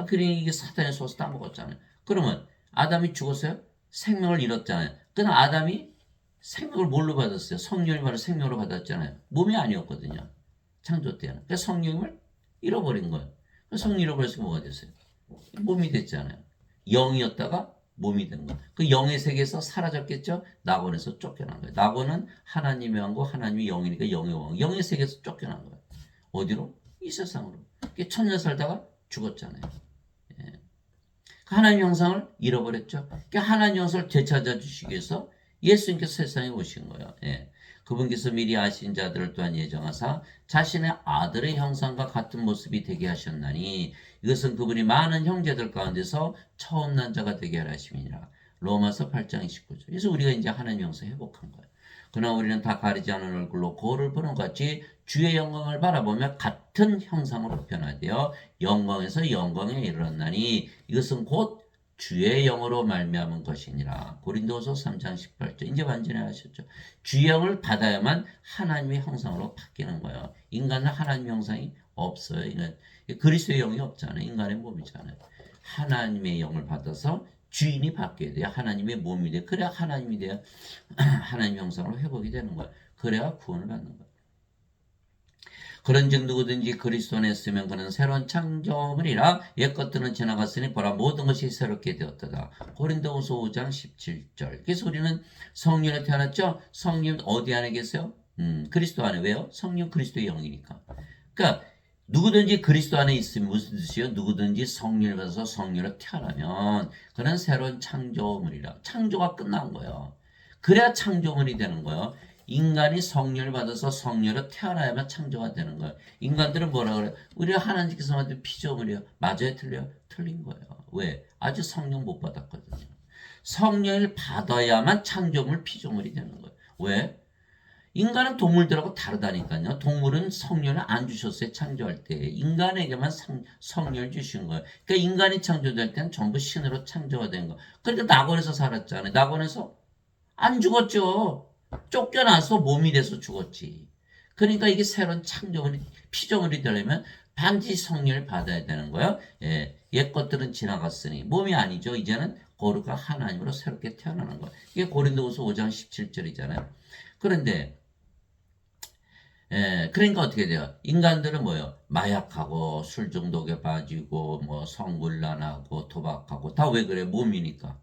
그러니 이게 사탄의 소스 따먹었잖아요. 그러면 아담이 죽었어요? 생명을 잃었잖아요. 그럼 아담이 생명을 뭘로 받았어요? 성령을 말해 생명으로 받았잖아요. 몸이 아니었거든요. 창조 때는. 그래서 성령을 잃어버린 거예요. 성령 잃어버려서 뭐가 됐어요? 몸이 됐잖아요. 영이었다가 몸이 된 거예요. 그 영의 세계에서 사라졌겠죠? 낙원에서 쫓겨난 거예요. 낙원은 하나님의 왕고 하나님의 영이니까 영의 왕. 영의 세계에서 쫓겨난 거예요. 어디로? 이 세상으로. 천년 살다가 죽었잖아요. 예. 하나님 형상을 잃어버렸죠. 그러니까 하나님 형상을 되찾아 주시기 위해서 예수님께서 세상에 오신 거예요. 예. 그분께서 미리 아신 자들을 또한 예정하사 자신의 아들의 형상과 같은 모습이 되게 하셨나니 이것은 그분이 많은 형제들 가운데서 처음 난 자가 되게 하라 하심이니라. 로마서 8장 29절. 그래서 우리가 이제 하나님 형상 회복한 거예요. 그러나 우리는 다 가리지 않은 얼굴로 거울을 보는 것 같이 주의 영광을 바라보며 같은 형상으로 변화되어 영광에서 영광에 이르렀나니 이것은 곧 주의 영으로 말미암은 것이니라. 고린도서 3장 18절. 이제 완전히 하셨죠. 주의 영을 받아야만 하나님의 형상으로 바뀌는 거예요. 인간은 하나님의 형상이 없어요. 그리스도의 영이 없잖아요. 인간의 몸이잖아요. 하나님의 영을 받아서 주인이 바뀌어야 돼요. 하나님의 몸이 돼요. 그래야 하나님이 돼야 하나님의 형상으로 회복이 되는 거예요. 그래야 구원을 받는 거예요. 그런즉 누구든지 그리스도 안에 있으면 그는 새로운 창조물이라 옛 것들은 지나갔으니 보라 모든 것이 새롭게 되었다. 고린도후서 5장 17절. 그래서 우리는 성령에 태어났죠. 성령 어디 안에 계세요? 그리스도 안에. 왜요? 성령 그리스도의 영이니까. 그러니까 누구든지 그리스도 안에 있으면 무슨 뜻이요? 누구든지 성령을 받아서 성령으로 태어나면 그는 새로운 창조물이라. 창조가 끝난 거예요. 그래야 창조물이 되는 거예요. 인간이 성령을 받아서 성령으로 태어나야만 창조가 되는 거예요. 인간들은 뭐라 그래요? 우리가 하나님께서 만든 피조물이에요. 맞아요? 틀려요? 틀린 거예요. 왜? 아직 성령 못 받았거든요. 성령을 받아야만 창조물, 피조물이 되는 거예요. 왜? 인간은 동물들하고 다르다니까요. 동물은 성령을 안 주셨어요. 창조할 때. 인간에게만 성령을 주신 거예요. 그러니까 인간이 창조될 때는 전부 신으로 창조가 된 거예요. 그러니까 낙원에서 살았잖아요. 낙원에서 안 죽었죠. 쫓겨나서 몸이 돼서 죽었지. 그러니까 이게 새로운 창조물이, 피조물이 되려면 반드시 성령을 받아야 되는 거예요. 예, 옛 것들은 지나갔으니 몸이 아니죠. 이제는 거룩한 하나님으로 새롭게 태어나는 거예요. 이게 고린도후서 5장 17절이잖아요. 그런데 그러니까 어떻게 돼요? 인간들은 뭐예요? 마약하고 술 중독에 빠지고 뭐 성불란하고 도박하고 다 왜 그래? 몸이니까.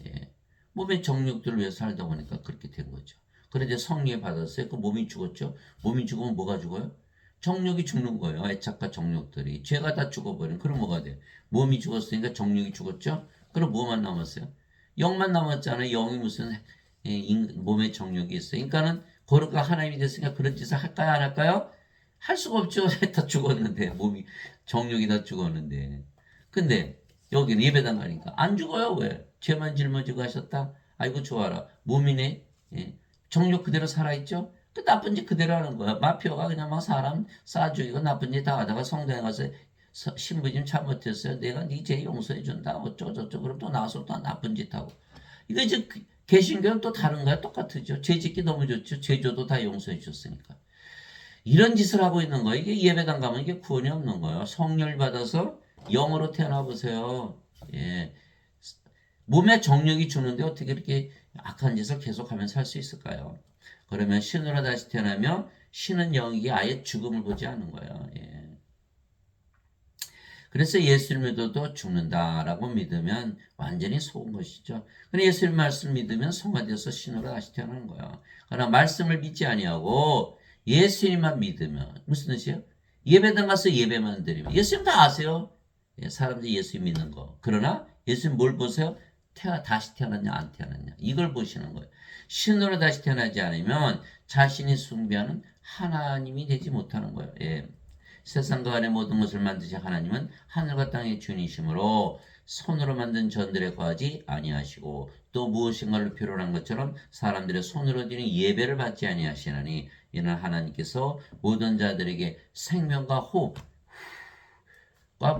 예. 몸의 정욕들을 위해 살다 보니까 그렇게 된 거죠. 그런데 성령 받았어요. 그 몸이 죽었죠. 몸이 죽으면 뭐가 죽어요? 정욕이 죽는 거예요. 애착과 정욕들이. 죄가 다 죽어버린. 그럼 뭐가 돼? 몸이 죽었으니까 정욕이 죽었죠. 그럼 뭐만 남았어요? 영만 남았잖아요. 영이 무슨 몸의 정욕이 있어요. 그러니까는 거룩한 하나님이 됐으니까 그런 짓을 할까요? 안 할까요? 할 수가 없죠. 다 죽었는데. 몸이 정욕이 다 죽었는데. 근데 여기는 예배당 가니까 안 죽어요. 왜? 죄만 짊어지고 하셨다. 아이고 좋아라. 몸이네. 예. 정욕 그대로 살아있죠? 그 나쁜 짓 그대로 하는 거야. 마피아가 그냥 막 사람 쏴 죽이고 나쁜 짓 다 하다가 성당에 가서 신부님 잘못했어요. 내가 네 죄 용서해 준다. 어쩌고저쩌고. 그럼 또 나와서 또 나쁜 짓 하고. 이거 이제 개신교는 또 다른 거야. 똑같죠. 죄 짓기 너무 좋죠. 죄줘도 다 용서해 줬으니까. 이런 짓을 하고 있는 거예요. 이게 예배당 가면 이게 구원이 없는 거예요. 성령을 받아서 영으로 태어나 보세요. 예. 몸에 정력이 주는데 어떻게 이렇게 악한 짓을 계속하면 살 수 있을까요? 그러면 신으로 다시 태어나며 신은 영이 아예 죽음을 보지 않는 거예요. 예. 그래서 예수를 믿어도 죽는다라고 믿으면 완전히 속은 것이죠. 그래서 예수님 말씀 믿으면 성화되어서 신으로 다시 태어나는 거야. 그러나 말씀을 믿지 아니하고 예수님만 믿으면 무슨 뜻이에요? 예배당 가서 예배만 드리면 예수님 다 아세요. 사람들이 예수님 믿는 거. 그러나 예수님 뭘 보세요? 다시 태어났냐 안 태어났냐 이걸 보시는 거예요. 신으로 다시 태어나지 않으면 자신이 숭배하는 하나님이 되지 못하는 거예요. 예. 세상과 안의 모든 것을 만드신 하나님은 하늘과 땅의 주니시므로 손으로 만든 전들에 거하지 아니하시고 또 무엇인가를 필요한 것처럼 사람들의 손으로 드리는 예배를 받지 아니하시나니 이는 하나님께서 모든 자들에게 생명과 호흡과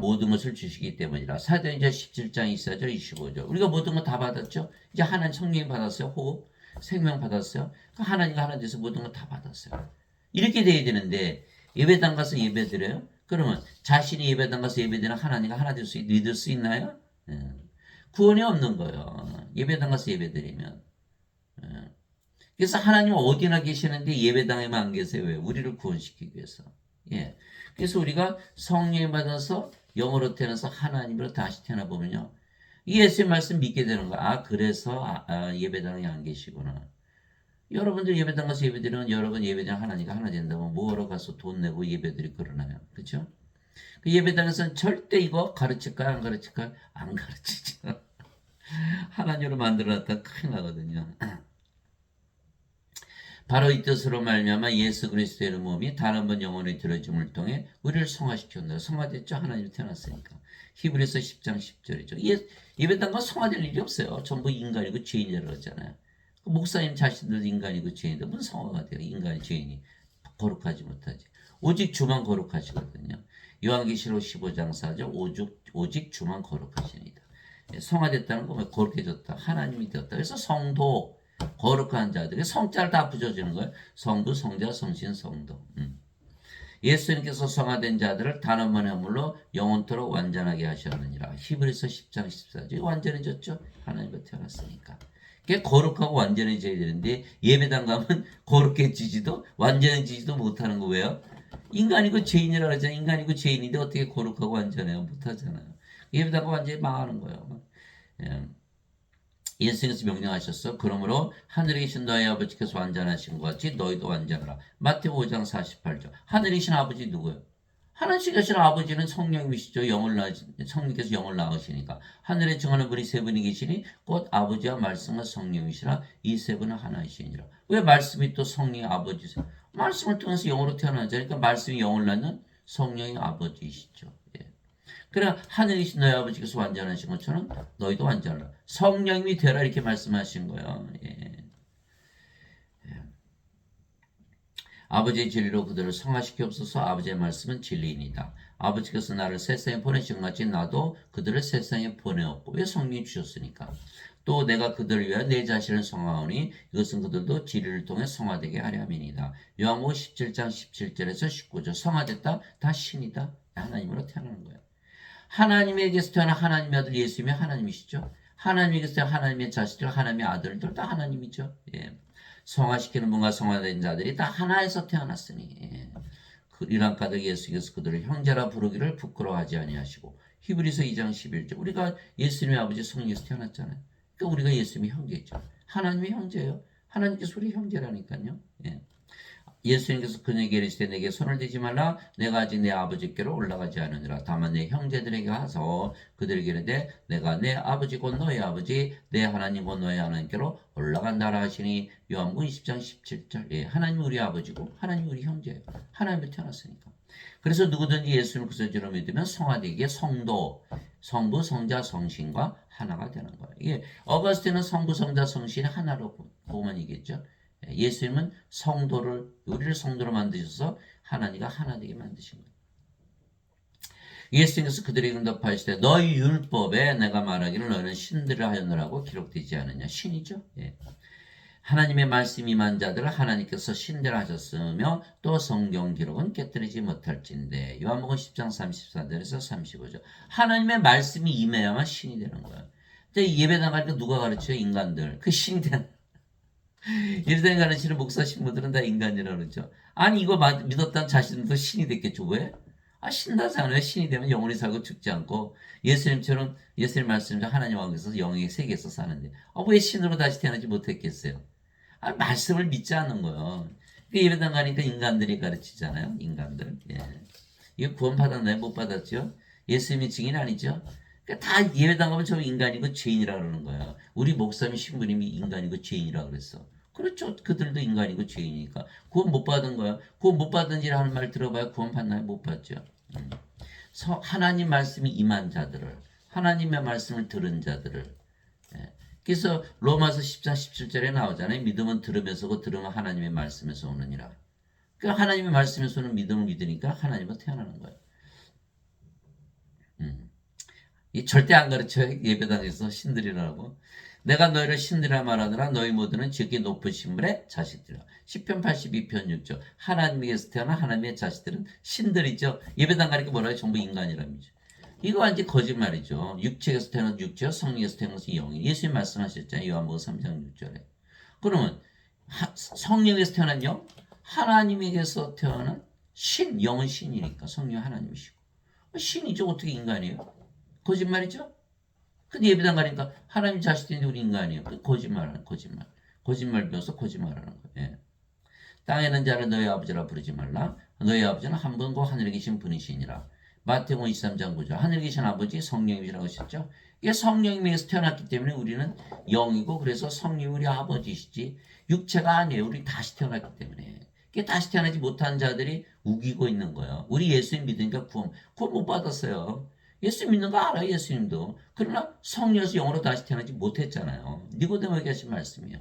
모든 것을 주시기 때문이라. 사도행전 17장 24절 25절 우리가 모든 거 다 받았죠. 이제 하나님 성령이 받았어요. 호흡 생명 받았어요. 하나님과 하나 돼서 모든 거 다 받았어요. 이렇게 돼야 되는데 예배당 가서 예배 드려요? 그러면 자신이 예배당 가서 예배 드리는 하나님과 하나 될 수 믿을 수 있나요? 구원이 없는 거예요. 예배당 가서 예배 드리면. 그래서 하나님은 어디나 계시는데 예배당에만 안 계세요. 왜? 우리를 구원시키기 위해서. 예. 그래서 우리가 성령 받아서 영으로 태어나서 하나님으로 다시 태어나 보면요. 예수의 말씀 믿게 되는 거야. 아, 그래서 예배당에 안 계시구나. 여러분들 예배당 가서 예배드리면 여러분 예배당 하나님과 하나 된다고 뭐하러 가서 돈 내고 예배드리 그러나요? 그렇죠? 그 예배당에서는 절대 이거 가르칠까요? 안 가르칠까요? 안 가르치죠. 하나님으로 만들어놨다 큰일 나거든요. 바로 이 뜻으로 말미암아 예수 그리스도의 몸이 단 한 번 영원히 들어짐을 통해 우리를 성화시켰다. 성화됐죠? 하나님 태어났으니까. 히브리서 10장 10절이죠. 예배당과 성화될 일이 없어요. 전부 인간이고 죄인이라고 그러잖아요. 목사님 자신들도 인간이고 죄인인데 무슨 성화가 돼요? 인간이 죄인이 거룩하지 못하지. 오직 주만 거룩하시거든요. 요한계시록 15장 4절 오직 주만 거룩하시니다. 성화됐다는 건 거룩해졌다. 하나님이 되었다. 그래서 성도 거룩한 자들 성자를 다 붙여주는 거예요. 성부, 성자, 성신, 성도. 예수님께서 성화된 자들을 단 한 번의 물로 영원토록 완전하게 하셨느니라. 히브리서 10장 14절 완전해졌죠. 하나님과 태어났으니까. 그게 거룩하고 완전해져야 되는데 예배당 가면 거룩해지지도 완전해지지도 못하는 거 왜요? 인간이고 죄인이라 그러잖아요. 인간이고 죄인인데 어떻게 거룩하고 완전해요? 못하잖아요. 예배당가 완전히 망하는 거예요. 예. 예수님께서 명령하셨어. 그러므로 하늘에 계신 너희 아버지께서 완전하신 것 같이 너희도 완전하라. 마태복음 5장 48절. 하늘에 계신 아버지 누구예요? 하나님께 계신 아버지는 성령이시죠. 성령께서 영을 낳으시니까. 하늘에 정하는 분이 세 분이 계시니 곧 아버지와 말씀과 성령이시라. 이 세 분은 하나이시니라. 왜 말씀이 또 성령의 아버지세요? 말씀을 통해서 영으로 태어나자니까 그러니까 말씀이 영을 낳는 성령의 아버지이시죠. 예. 그러나 하늘이신 너희 아버지께서 완전하신 것처럼 너희도 완전하라. 성령이 되라 이렇게 말씀하신 거예요. 예. 아버지의 진리로 그들을 성화시키옵소서. 아버지의 말씀은 진리이니다. 아버지께서 나를 세상에 보내신 것 같이 나도 그들을 세상에 보내었고 왜 성령이 주셨으니까. 또 내가 그들을 위하여 내 자신을 성화하오니 이것은 그들도 진리를 통해 성화되게 하려 함이니이다. 요한복음 17장 17절에서 19절 성화됐다 다 신이다. 하나님으로 태어나는 거예요. 하나님에게서 태어난 하나님의 아들 예수님이 하나님이시죠. 하나님에게서 태어난 하나님의 자식들 하나님의 아들들 다 하나님이죠. 예. 성화시키는 분과 성화된 자들이 다 하나에서 태어났으니 예. 이란 까닭 예수께서 그들을 형제라 부르기를 부끄러워하지 아니하시고 히브리서 2장 11절 우리가 예수님의 아버지 성령에서 태어났잖아요. 그러니까 우리가 예수님의 형제죠. 하나님의 형제예요. 하나님께서 우리 형제라니까요. 예. 예수님께서 그에게 이르시되 내게 손을 대지 말라 내가 아직 내 아버지께로 올라가지 않으니라. 다만 내 형제들에게 가서 그들에게 이르되 내가 내 아버지 곧 너의 아버지 내 하나님 곧 너의 하나님께로 올라간다라 하시니. 요한복음 20장 17절. 예, 하나님 우리 아버지고 하나님 우리 형제예요. 하나님을 태어났으니까. 그래서 누구든지 예수를 구세주로 믿으면 성화되기에 성도, 성부, 성자, 성신과 하나가 되는 거예요. 이게 어거스틴은 성부, 성자, 성신이 하나로 보면 이겠죠. 예수님은 성도를 우리를 성도로 만드셔서 하나님과 하나 되게 만드신 거예요. 예수님께서 그들에게 응답하시되 너희 율법에 내가 말하기를 너희는 신들을 하였느라고 기록되지 않느냐. 신이죠. 예. 하나님의 말씀이 임한 자들을 하나님께서 신들 하셨으며 또 성경 기록은 깨뜨리지 못할진대. 요한복음 10장 34절에서 35절. 하나님의 말씀이 임해야만 신이 되는 거예요. 근데 예배 나갈 때 누가 가르쳐요? 인간들. 그 신이 되는 예루살렘 가르치는 목사 신부들은 다 인간이라고 그러죠. 아니 이거 믿었다는 자신도 신이 됐겠죠. 왜? 신나잖아요. 신이 되면 영원히 살고 죽지 않고 예수님처럼 예수님 말씀대로 하나님 왕국에서 영의 세계에서 사는데 왜 신으로 다시 태어나지 못했겠어요? 말씀을 믿지 않는 거예요. 예배당 가니까 인간들이 가르치잖아요. 인간들. 예. 이거 구원 받았나요? 못 받았죠? 예수님이 증인 아니죠? 그러니까 다 예배당 가면 저 인간이고 죄인이라 그러는 거예요. 우리 목사님 신부님이 인간이고 죄인이라 그랬어. 그렇죠. 그들도 인간이고 죄인이니까. 구원 못 받은 거야. 구원 못 받은 지 하는 말 들어봐야 구원 받나요? 못 받죠. 하나님 말씀이 임한 자들을, 하나님의 말씀을 들은 자들을. 예. 그래서 로마서 14, 17절에 나오잖아요. 믿음은 들으면서고 들으면 하나님의 말씀에서 오느니라. 그러니까 하나님의 말씀에서 오는 믿음을 믿으니까 하나님으로 태어나는 거예요. 이 절대 안 가르쳐요. 예배당에서 신들이라고. 내가 너희를 신들이라 말하느라 너희 모두는 지극히 높으신 분의 자식들이라. 시편 82편 6절. 하나님에게서 태어난 하나님의 자식들은 신들이죠. 예배당 가니까 뭐라고 전부 인간이랍니다. 이거 완전 거짓말이죠. 육체에서 태어난 육체요, 성령에서 태어난 것은 영이. 예수님 말씀하셨잖아요. 요한복음 3장 6절에. 그러면 성령에서 태어난 영, 하나님에게서 태어난 신, 영은 신이니까 성령 하나님이시고. 신이죠. 어떻게 인간이에요? 거짓말이죠? 근데 예배당 가니까 하나님 자식들인데 우리 인간이에요. 거짓말하는 거짓말. 거짓말 배워서 거짓말하는 거예요. 예. 땅에 있는 자를 너희 아버지라 부르지 말라. 너희 아버지는 한 분고 하늘에 계신 분이시니라. 마태복음 23장 9절. 하늘에 계신 아버지 성령이라고 하셨죠. 이게 성령님에서 태어났기 때문에 우리는 영이고 그래서 성령이 우리 아버지시지 육체가 아니에요. 우리 다시 태어났기 때문에. 이게 다시 태어나지 못한 자들이 우기고 있는 거예요. 우리 예수님 믿으니까 구원 못 받았어요. 예수 믿는 거 알아요, 예수님도. 그러나 성령에서 영으로 다시 태어나지 못했잖아요. 니고데모에게 하신 말씀이요.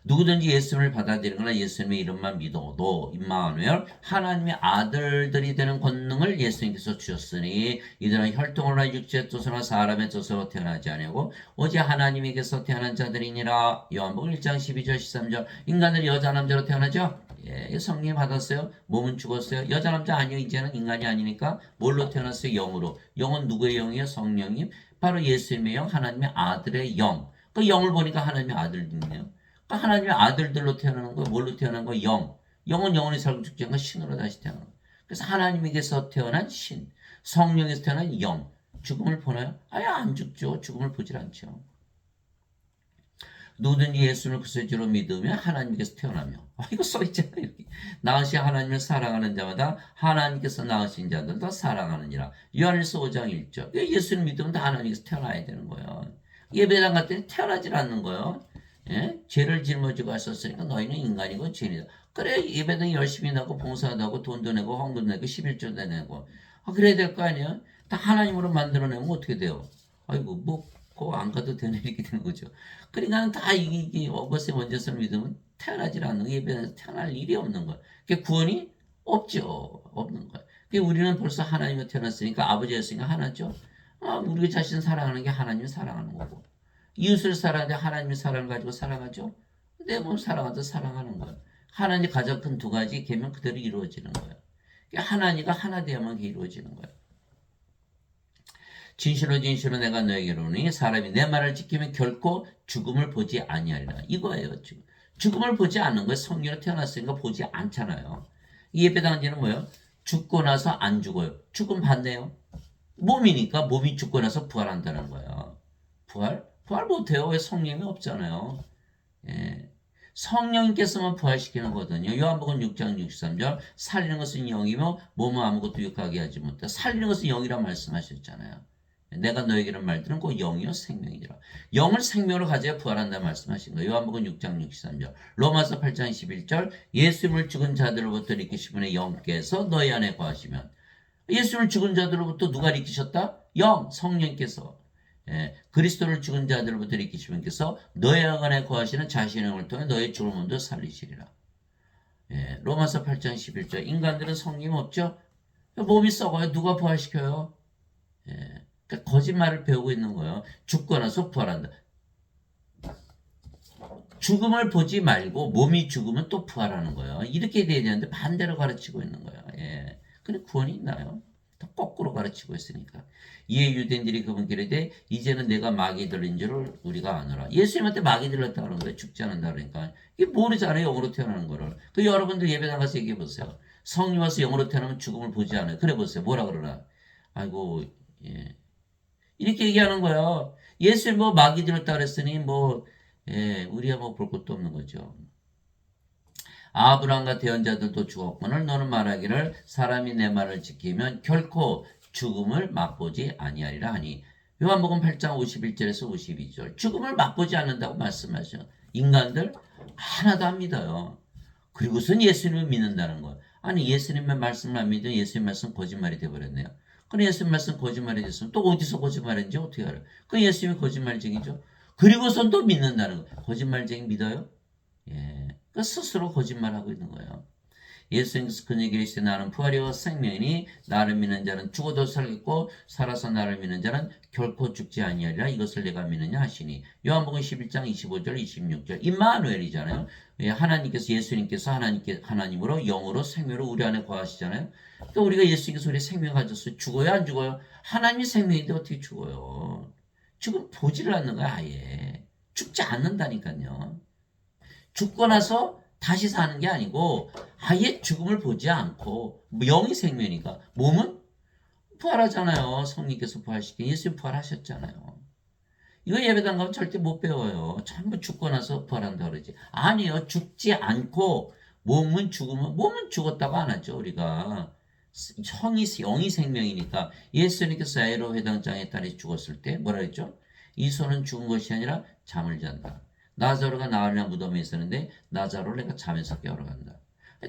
누구든지 예수님을 받아들이거나 예수님의 이름만 믿어도 임마누엘 하나님의 아들들이 되는 권능을 예수님께서 주셨으니 이들은 혈통으로나 육체의 뜻으로나 사람의 뜻으로 태어나지 아니하고 오직 하나님에게서 태어난 자들이니라. 요한복음 1장 12절 13절. 인간은 여자 남자로 태어나죠? 예, 성령 받았어요. 몸은 죽었어요. 여자 남자 아니요. 이제는 인간이 아니니까 뭘로 태어났어요? 영으로. 영은 누구의 영이에요? 성령님. 바로 예수님의 영, 하나님의 아들의 영. 그 영을 보니까 하나님의 아들이네요. 하나님의 아들들로 태어나는 거, 뭘로 태어난 거? 영. 영은 영원히 살고 죽지 않고 신으로 다시 태어나는 거. 그래서 하나님에게서 태어난 신, 성령에서 태어난 영. 죽음을 보나요? 아예 안 죽죠. 죽음을 보질 않죠. 누구든지 예수를 그리스도로 믿으면 하나님께서 태어나며. 이거 써있잖아요. 여기. 나으신 하나님을 사랑하는 자마다 하나님께서 나으신 자들도 사랑하느니라. 요한일서 5장 1절. 예수를 믿으면 다 하나님께서 태어나야 되는 거예요. 예배당 갔더니 태어나질 않는 거예요. 예? 죄를 짊어지고 하셨으니까 너희는 인간이고 죄인이다. 그래 예배당 열심히 나고 봉사도 하고 돈도 내고 헌금도 내고 11조도 내고 그래야 될 거 아니야. 다 하나님으로 만들어내면 어떻게 돼요? 아이고 뭐 그거 안 가도 되네 이렇게 되는 거죠. 그러니까 다 이게 어거스의 원죄성을 믿으면 태어나질 않는 거예요. 예배당에서 태어날 일이 없는 거예요. 그게 구원이 없죠. 없는 거예요. 우리는 벌써 하나님으로 태어났으니까 아버지였으니까 하나죠. 우리 자신 사랑하는 게 하나님을 사랑하는 거고. 이웃을 사랑하는데 하나님의 사랑을 가지고 사랑하죠. 내 몸 사랑하듯 사랑하는 거예요. 하나님 가장 큰 두 가지 계명 그대로 이루어지는 거예요. 하나님과 하나 되어야만 이루어지는 거예요. 진실로 진실로 내가 너에게 이르노니 사람이 내 말을 지키면 결코 죽음을 보지 아니하리라. 이거예요. 죽음을 보지 않는 거예요. 성령으로 태어났으니까 보지 않잖아요. 예배당지는 뭐예요? 죽고 나서 안 죽어요. 죽음 받네요. 몸이니까 몸이 죽고 나서 부활한다는 거예요. 부활 못해요. 왜 성령이 없잖아요. 예. 성령님께서만 부활시키는 거거든요. 요한복음 6장 63절 살리는 것은 영이며 몸은 아무것도 유익하게 하지 못해. 살리는 것은 영이라 말씀하셨잖아요. 내가 너에게는 말들은 곧 영이요 생명이라. 영을 생명으로 가져야 부활한다 말씀하신 거예요. 요한복음 6장 63절 로마서 8장 11절 예수님을 죽은 자들로부터 일으키신 분의 영께서 너희 안에 거하시면 예수님을 죽은 자들로부터 누가 일으키셨다? 영, 성령께서. 예, 그리스도를 죽은 자들로부터 일으키신 분께서 너희 안에 거하시는 자신의 영을 통해 너희 죽은 몸도 살리시리라. 예, 로마서 8장 11절 인간들은 성령 없죠? 몸이 썩어요. 누가 부활시켜요? 예, 그러니까 거짓말을 배우고 있는 거예요. 죽고 나서 부활한다. 죽음을 보지 말고 몸이 죽으면 또 부활하는 거예요. 이렇게 돼야 되는데 반대로 가르치고 있는 거예요. 예. 근데 구원이 있나요? 거꾸로 가르치고 있으니까. 이에 유대인들이 그분께 이르되 이제는 내가 마귀 들린 줄을 우리가 아노라. 예수님한테 마귀 들렸다는 거예요. 죽지 않는다 그러니까. 이게 모르잖아요. 영으로 태어나는 거를. 여러분들 예배당 가서 얘기해 보세요. 성령 와서 영으로 태어나면 죽음을 보지 않아요. 그래 보세요. 뭐라 그러나? 아이고, 예. 이렇게 얘기하는 거예요. 예수님 뭐 마귀 들었다 그랬으니 뭐, 예, 우리야 뭐 볼 것도 없는 거죠. 아브라함과 대언자들도 죽었거늘 너는 말하기를 사람이 내 말을 지키면 결코 죽음을 맛보지 아니하리라 하니 요한복음 8장 51절에서 52절 죽음을 맛보지 않는다고 말씀하셔. 인간들 하나도 안 믿어요. 그리고선 예수님을 믿는다는 거예요. 아니 예수님의 말씀을 안 믿으면 예수님 말씀 거짓말이 되어버렸네요. 그럼 예수님 말씀 거짓말이 됐으면 또 어디서 거짓말인지 어떻게 알아요? 그 예수님이 거짓말쟁이죠. 그리고선 또 믿는다는 거예요. 거짓말쟁이 믿어요? 예. 그 스스로 거짓말하고 있는 거예요. 예수님께서 그에게 이르시되 나는 부활이요 생명이니 나를 믿는 자는 죽어도 살겠고 살아서 나를 믿는 자는 결코 죽지 아니하리라 이것을 내가 믿느냐 하시니 요한복음 11장 25절 26절 임마누엘이잖아요. 하나님께서 예수님께서 하나님으로 영으로 생명으로 우리 안에 거하시잖아요. 또 우리가 예수님께서 우리 생명 가졌어요. 죽어요 안 죽어요? 하나님이 생명인데 어떻게 죽어요? 죽음 보지를 않는 거야 아예. 죽지 않는다니까요. 죽고 나서 다시 사는 게 아니고 아예 죽음을 보지 않고 영이 생명이니까 몸은 부활하잖아요. 성령께서 부활시킨 예수님 부활하셨잖아요. 이거 예배당 가면 절대 못 배워요. 전부 죽고 나서 부활한다 그러지. 아니요. 죽지 않고 몸은 죽었다고 안 하죠. 우리가 영이 생명이니까 예수님께서 야이로 회당장의 딸이 죽었을 때 뭐라 그랬죠? 이 손은 죽은 것이 아니라 잠을 잔다. 나자로가 나흘이나 무덤에 있었는데 나자로를 내가 잠에서 깨우러 간다.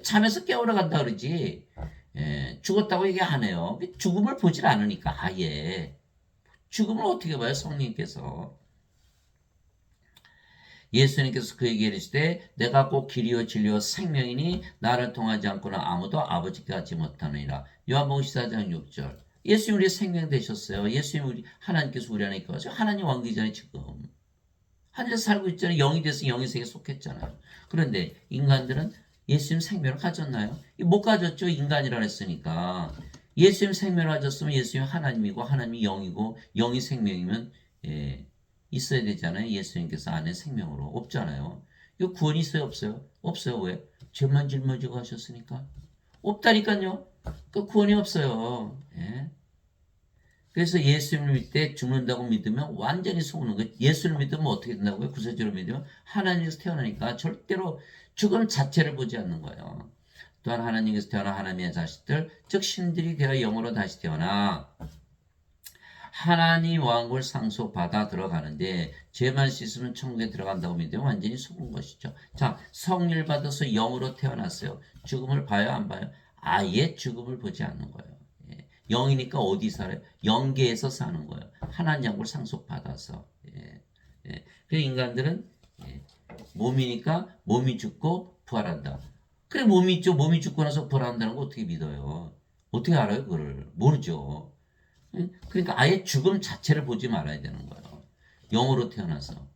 잠에서 깨우러 간다 그러지. 예, 죽었다고 얘기 안 해요. 죽음을 보질 않으니까 아예. 죽음을 어떻게 봐요? 성령님께서. 예수님께서 그에게 이르시되 내가 꼭 길이요 진리요 생명이니 나를 통하지 않고는 아무도 아버지께 가지 못하느니라. 요한복음 14장 6절. 예수님 우리 생명 되셨어요. 예수님 하나님께서 우리 안에 있어서 하나님 왕기전에 지금. 하늘에서 살고 있잖아요. 영이 돼서 영의 세계에 속했잖아요. 그런데 인간들은 예수님 생명을 가졌나요? 못 가졌죠. 인간이라 했으니까. 예수님 생명을 가졌으면 예수님 하나님이고 하나님이 영이고 영이 생명이면 있어야 되잖아요. 예수님께서 안에 생명으로. 없잖아요. 이거 구원이 있어요? 없어요? 없어요. 왜? 죄만 짊어지고 하셨으니까. 없다니까요. 그 구원이 없어요. 예. 그래서 예수님을 믿을 때 죽는다고 믿으면 완전히 속는 거예요. 예수를 믿으면 어떻게 된다고요? 구세주로 믿으면 하나님께서 태어나니까 절대로 죽음 자체를 보지 않는 거예요. 또한 하나님께서 태어난 하나님의 자식들, 즉 신들이 되어 영으로 다시 태어나 하나님 왕국을 상속받아 들어가는데 죄만 씻으면 천국에 들어간다고 믿으면 완전히 속은 것이죠. 자, 성령을 받아서 영으로 태어났어요. 죽음을 봐요? 안 봐요? 아예 죽음을 보지 않는 거예요. 영이니까 어디 살아요? 영계에서 사는 거예요. 하나님 양국을 상속받아서. 그 인간들은 몸이니까 몸이 죽고 부활한다. 그래 몸이 있죠. 몸이 죽고 나서 부활한다는 거 어떻게 믿어요? 어떻게 알아요? 그걸 모르죠. 그러니까 아예 죽음 자체를 보지 말아야 되는 거예요. 영으로 태어나서.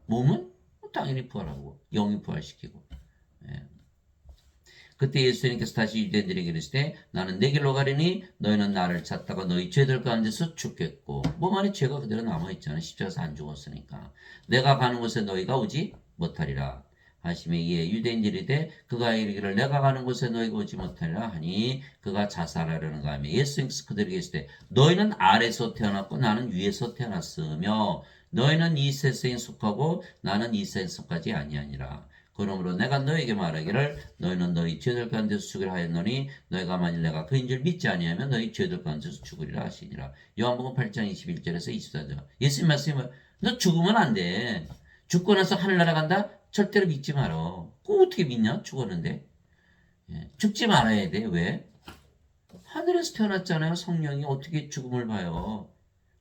몸은 당연히 부활하고 영이 부활시키고. 그때 예수님께서 다시 유대인들에게 이르시되 나는 내 길로 가리니 너희는 나를 찾다가 너희 죄들 가운데서 죽겠고 몸 안에 죄가 그대로 남아있잖아요. 십자가에서 안 죽었으니까. 내가 가는 곳에 너희가 오지 못하리라 하시매 이에 유대인들이 이르되 그가 이르기를 내가 가는 곳에 너희가 오지 못하리라 하니 그가 자살하려는가 하며 예수님께서 그들에게 이르시되 너희는 아래에서 태어났고 나는 위에서 태어났으며 너희는 이 세상에 속하고 나는 이 세상에 속하지 아니하니라. 그러므로 내가 너에게 말하기를 너희는 너희 죄들 가운데서 죽으리라 하였노니 너희가 만일 내가 그인 줄 믿지 아니하면 너희 죄들 가운데서 죽으리라 하시니라. 요한복음 8장 21절에서 24절. 예수님 말씀이 너 죽으면 안 돼. 죽고 나서 하늘나라 간다? 절대로 믿지 마라. 그거 어떻게 믿냐? 죽었는데. 죽지 말아야 돼. 왜? 하늘에서 태어났잖아요. 성령이 어떻게 죽음을 봐요.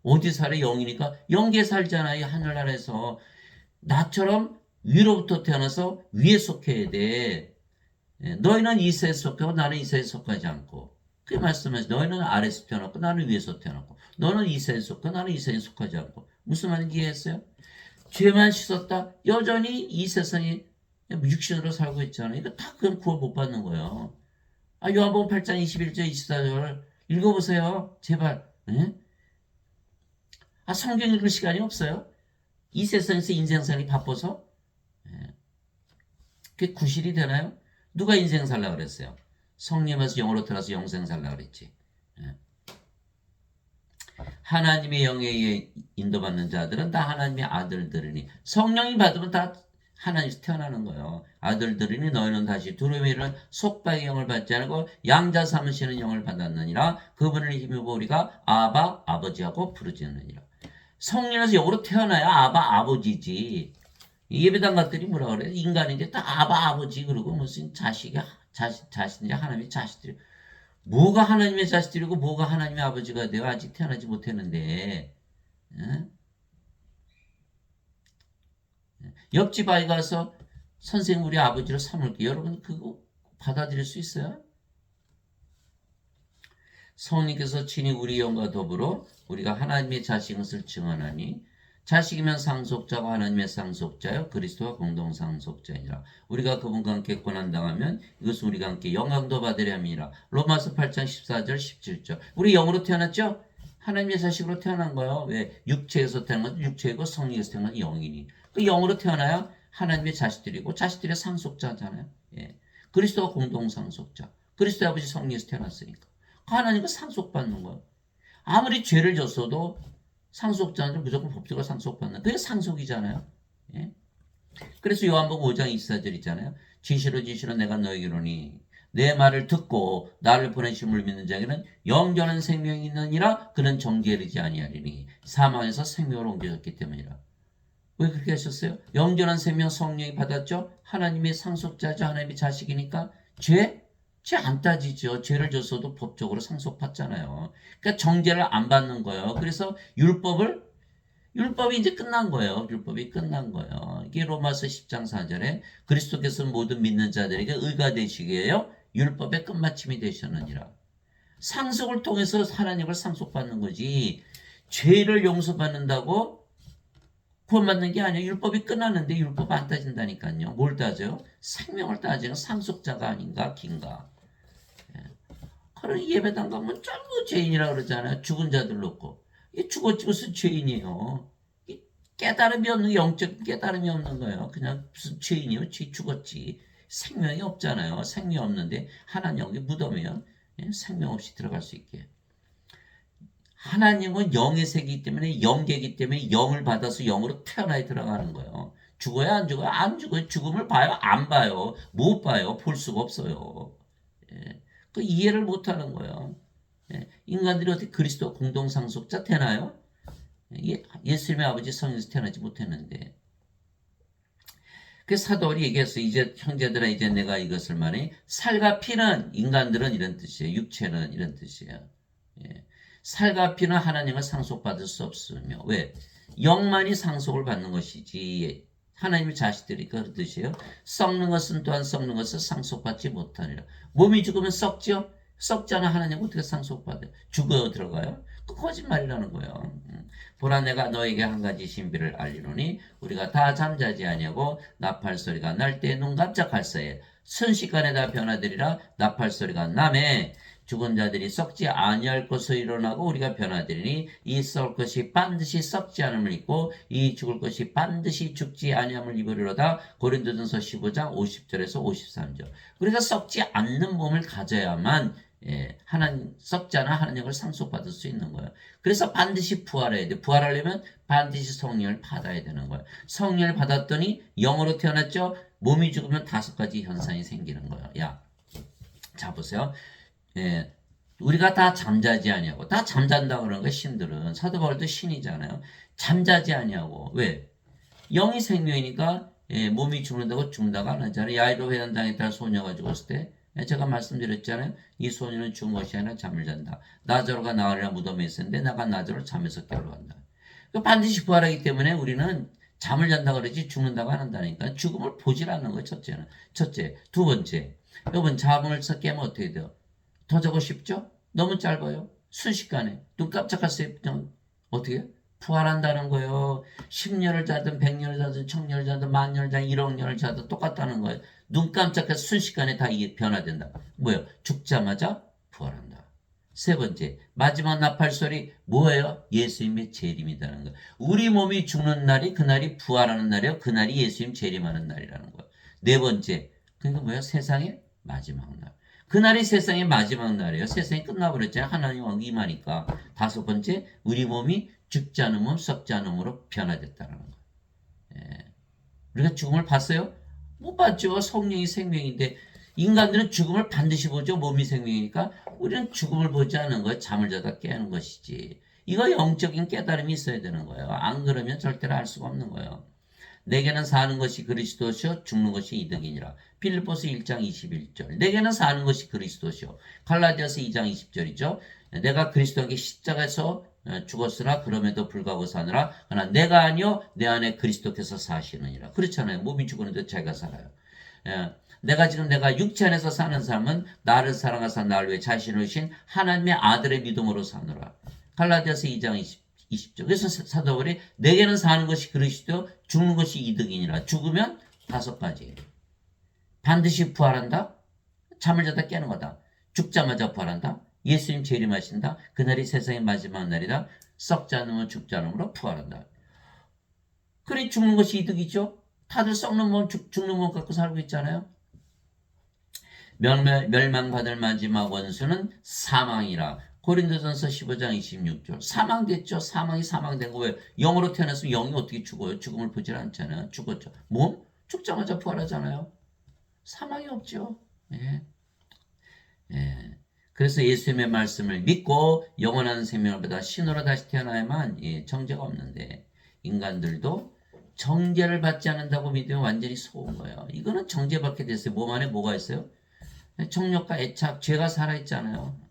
어디 살아? 영이니까 영계 살잖아요. 하늘나라에서. 나처럼 위로부터 태어나서 위에 속해야 돼. 너희는 이 세에 속하고 나는 이 세에 속하지 않고. 그 말씀하시 너희는 아래에서 태어났고 나는 위에서 태어났고. 너는 이 세에 속하고 나는 이 세에 속하지 않고. 무슨 말인지 이해했어요? 죄만 씻었다. 여전히 이 세상에 육신으로 살고 있잖아요. 이거 다 그냥 구원 못 받는 거예요. 요한복음 8장 21절 24절 읽어보세요. 제발. 성경 읽을 시간이 없어요. 이 세상에서 인생 살기 바빠서 그게 구실이 되나요? 누가 인생 살라 그랬어요? 성령에서 영으로 들어서 영생 살라 그랬지. 예. 하나님의 영에 의해 인도받는 자들은 다 하나님의 아들들이니 성령이 받으면 다 하나님에서 태어나는 거예요. 아들들이니 너희는 다시 두려움에 이르는 속박의 영을 받지 않고 양자 삼으시는 영을 받았느니라. 그분을 힘입어 우리가 아바 아버지하고 부르짖느니라. 성령에서 영으로 태어나야 아바 아버지지. 예배당 것들이 뭐라 그래? 인간인데 다 아바 아버지 그러고 무슨 자신이 하나님의 자식들이 뭐가 하나님의 자식들이고 뭐가 하나님의 아버지가 돼요? 아직 태어나지 못했는데. 예? 옆집 아이 가서 선생님 우리 아버지로 삼을게요. 여러분 그거 받아들일 수 있어요? 성령께서 친히 우리 영과 더불어 우리가 하나님의 자식인 것을 증언하니 자식이면 상속자가 하나님의 상속자요 그리스도와 공동 상속자이니라. 우리가 그분과 함께 고난당하면 이것은 우리가 함께 영광도 받으려 함이니라. 로마서 8장 14절 17절. 우리 영으로 태어났죠? 하나님의 자식으로 태어난 거예요. 왜? 육체에서 태어난 건 육체이고 성령에서 태어난 건 영이니. 그 영으로 태어나야 하나님의 자식들이고 자식들의 상속자잖아요. 예. 그리스도와 공동 상속자. 그리스도 아버지 성령에서 태어났으니까. 하나님과 상속받는 거예요. 아무리 죄를 졌어도 상속자는 무조건 법적으로 상속받는. 그게 상속이잖아요. 예? 그래서 요한복음 5장 24절 있잖아요. 진실로 내가 너에게로니 내 말을 듣고 나를 보내심을 믿는 자에게는 영원한 생명이 있느니라. 그는 정죄에 이르지 아니하리니 사망에서 생명으로 옮겨졌기 때문이라. 왜 그렇게 하셨어요? 영원한 생명 성령이 받았죠. 하나님의 상속자죠. 하나님의 자식이니까 죄 안 따지죠. 죄를 졌어도 법적으로 상속받잖아요. 그러니까 정죄를 안 받는 거예요. 그래서 율법이 이제 끝난 거예요. 율법이 끝난 거예요. 이게 로마서 10장 4절에 그리스도께서 모든 믿는 자들에게 의가 되시게 해요. 율법의 끝마침이 되셨느니라. 상속을 통해서 하나님을 상속받는 거지. 죄를 용서받는다고 구원받는 게 아니에요. 율법이 끝났는데 율법 안 따진다니까요. 뭘 따져요? 생명을 따지는 상속자가 아닌가 긴가. 그런 예배당 가면 전부 죄인이라 그러잖아요. 죽은 자들 놓고. 이 죽었지 무슨 죄인이에요. 이 깨달음이 없는 영적 깨달음이 없는 거예요. 그냥 무슨 죄인이요. 죄 죽었지. 생명이 없잖아요. 생명 없는데 하나님 여기 무덤이면 생명 없이 들어갈 수 있게. 하나님은 영의 세계이기 때문에 영계이기 때문에 영을 받아서 영으로 태어나야 들어가는 거예요. 죽어요? 안 죽어요? 안 죽어요. 죽음을 봐요? 안 봐요. 못 봐요. 볼 수가 없어요. 예. 그 이해를 못하는 거예요. 예. 인간들이 어떻게 그리스도 공동상속자 되나요? 예수님의 아버지 성령에서 태어나지 못했는데. 그 사도월이 얘기했어. 이제 형제들아 이제 내가 이것을 말해. 살과 피는 인간들은 이런 뜻이에요. 육체는 이런 뜻이에요. 예. 살과 피는 하나님을 상속받을 수 없으며 왜? 영만이 상속을 받는 것이지 하나님의 자식들이 그런 뜻이에요. 썩는 것은 또한 썩는 것을 상속받지 못하니라. 몸이 죽으면 썩죠? 썩잖아. 하나님 어떻게 상속받아요? 죽어 들어가요? 그 거짓말이라는 거예요. 보라 내가 너에게 한 가지 신비를 알리노니 우리가 다 잠자지 아니하고 나팔 소리가 날 때 눈 깜짝할 새에 순식간에 다 변화되리라. 나팔 소리가 나매 죽은 자들이 썩지 아니할 것으로 일어나고 우리가 변화되리니 이 썩을 것이 반드시 썩지 않음을 입고 이 죽을 것이 반드시 죽지 아니함을 입으리로다. 고린도전서 15장 50절에서 53절. 우리가 썩지 않는 몸을 가져야만 하나님 썩지 않아 하나님을 상속받을 수 있는 거예요. 그래서 반드시 부활해야 돼. 부활하려면 반드시 성령을 받아야 되는 거예요. 성령을 받았더니 영으로 태어났죠. 몸이 죽으면 5가지 현상이 생기는 거예요. 자 보세요. 우리가 다 잠자지 아니하고 다 잠잔다 그러는 거예요. 신들은 사도 바울도 신이잖아요. 잠자지 아니하고 왜? 영이 생명이니까 몸이 죽는다가 안 하잖아요. 야이로 회당당에 따라 소녀가 죽었을 때 제가 말씀드렸잖아요. 이 소녀는 죽은 것이 아니라 잠을 잔다. 나자로가 나으리라 무덤에 있었는데 나가 나자로 잠에서 깨어난다. 반드시 부활하기 때문에 우리는 잠을 잔다 그러지 죽는다고 안 한다니까. 죽음을 보질 않는 거예요. 첫째. 두 번째. 여러분 잠을 깨면 어떻게 돼요? 더 자고 싶죠? 너무 짧아요. 순식간에 눈 깜짝할 새 그냥 어떻게 부활한다는 거예요. 10년을 자든 100년을 자든 1000년을 자든 10,000년을 자든 1억년을 자든 똑같다는 거예요. 눈 깜짝해서 순식간에 다 이게 변화된다. 뭐예요? 죽자마자 부활한다. 세 번째, 마지막 나팔소리 뭐예요? 예수님의 재림이라는 거예요. 우리 몸이 죽는 날이 그날이 부활하는 날이에요. 그날이 예수님 재림하는 날이라는 거예요. 네 번째, 그러니까 뭐예요? 세상의 마지막 날. 그날이 세상의 마지막 날이에요. 세상이 끝나버렸잖아요. 하나님 왕 임하니까. 다섯 번째, 우리 몸이 죽지 않은 몸, 썩지 않은 몸으로 변화됐다는 거예요. 예. 우리가 죽음을 봤어요? 못 봤죠. 성령이 생명인데 인간들은 죽음을 반드시 보죠. 몸이 생명이니까. 우리는 죽음을 보지 않는 거예요. 잠을 자다 깨는 것이지. 이거 영적인 깨달음이 있어야 되는 거예요. 안 그러면 절대로 알 수가 없는 거예요. 내게는 사는 것이 그리스도시요 죽는 것이 이득이니라. 빌립보서 1장 21절. 내게는 사는 것이 그리스도시요. 갈라디아서 2장 20절이죠. 내가 그리스도에게 십자가에서 죽었으나 그럼에도 불구하고 사느라 그러나 내가 아니요 내 안에 그리스도께서 사시느니라. 그렇잖아요. 몸이 죽었는데 자기가 살아요. 내가 육체 안에서 사는 삶은 나를 사랑하사 나를 위해 자신을 주신 하나님의 아들의 믿음으로 사느라. 갈라디아서 2장 20절. 그래서 사도 바울이 내게는 사는 것이 그리스도 죽는 것이 이득이니라. 죽으면 다섯 가지. 반드시 부활한다. 잠을 자다 깨는 거다. 죽자마자 부활한다. 예수님 재림하신다. 그날이 세상의 마지막 날이다. 썩지 않으면 죽지 않으므로 부활한다. 그래 죽는 것이 이득이죠. 다들 썩는 몸 죽는 몸 갖고 살고 있잖아요. 멸망받을 마지막 원수는 사망이라. 고린도전서 15장 26절. 사망됐죠. 사망이 사망된 거 왜? 영으로 태어났으면 영이 어떻게 죽어요? 죽음을 보질 않잖아요. 죽었죠. 몸? 죽자마자 부활하잖아요. 사망이 없죠. 예. 예. 그래서 예수님의 말씀을 믿고 영원한 생명을 받아 신으로 다시 태어나야만 정죄가 없는데 인간들도 정죄를 받지 않는다고 믿으면 완전히 속은 거예요. 이거는 정죄받게 됐어요. 몸 안에 뭐가 있어요? 정욕과 애착, 죄가 살아있잖아요.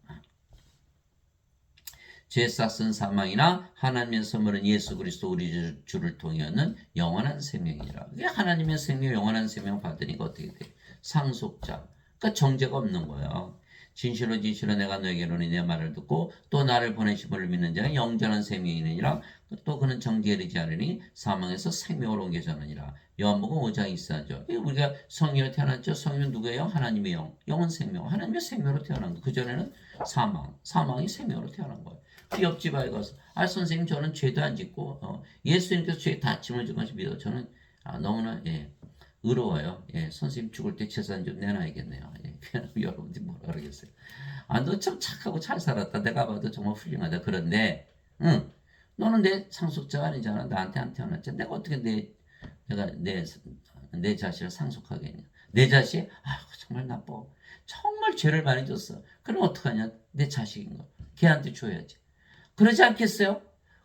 죄 싹은 사망이나 하나님의 선물은 예수 그리스도 우리 주를 통하여는 영원한 생명이라. 그게 하나님의 생명, 영원한 생명 받으니까 어떻게 돼? 상속자. 그러니까 정죄가 없는 거예요. 진실로 내가 너에게로니 내 말을 듣고 또 나를 보내신 분을 믿는 자는 영전한 생명이 있느니라. 또 그는 정죄에 이르지 않으니 사망에서 생명으로 옮겨졌느니라. 요한복음 5장 24절. 우리가 성령으로 태어났죠. 성령은 누구예요? 하나님의 영. 영은 생명. 하나님의 생명으로 태어난 거. 그전에는 사망이 생명으로 태어난 거예요. 그 옆집 아이가 와서 선생님 저는 죄도 안 짓고 예수님께서 죄에 다 짐을 진 것을 믿어. 저는 너무나 의로워요. 선생님 죽을 때 재산 좀 내놔야겠네요. 여러분들이 뭐라 그러겠어요. 너 참 착하고 잘 살았다. 내가 봐도 정말 훌륭하다. 그런데 너는 내 상속자가 아니잖아. 나한테 안 태어났잖아. 내가 어떻게 내 자신을 상속하겠냐. 내 자신? 정말 나빠. 정말 죄를 많이 졌어. 그럼 어떡하냐. 내 자식인 거. 걔한테 줘야지. 그러지 않겠어요?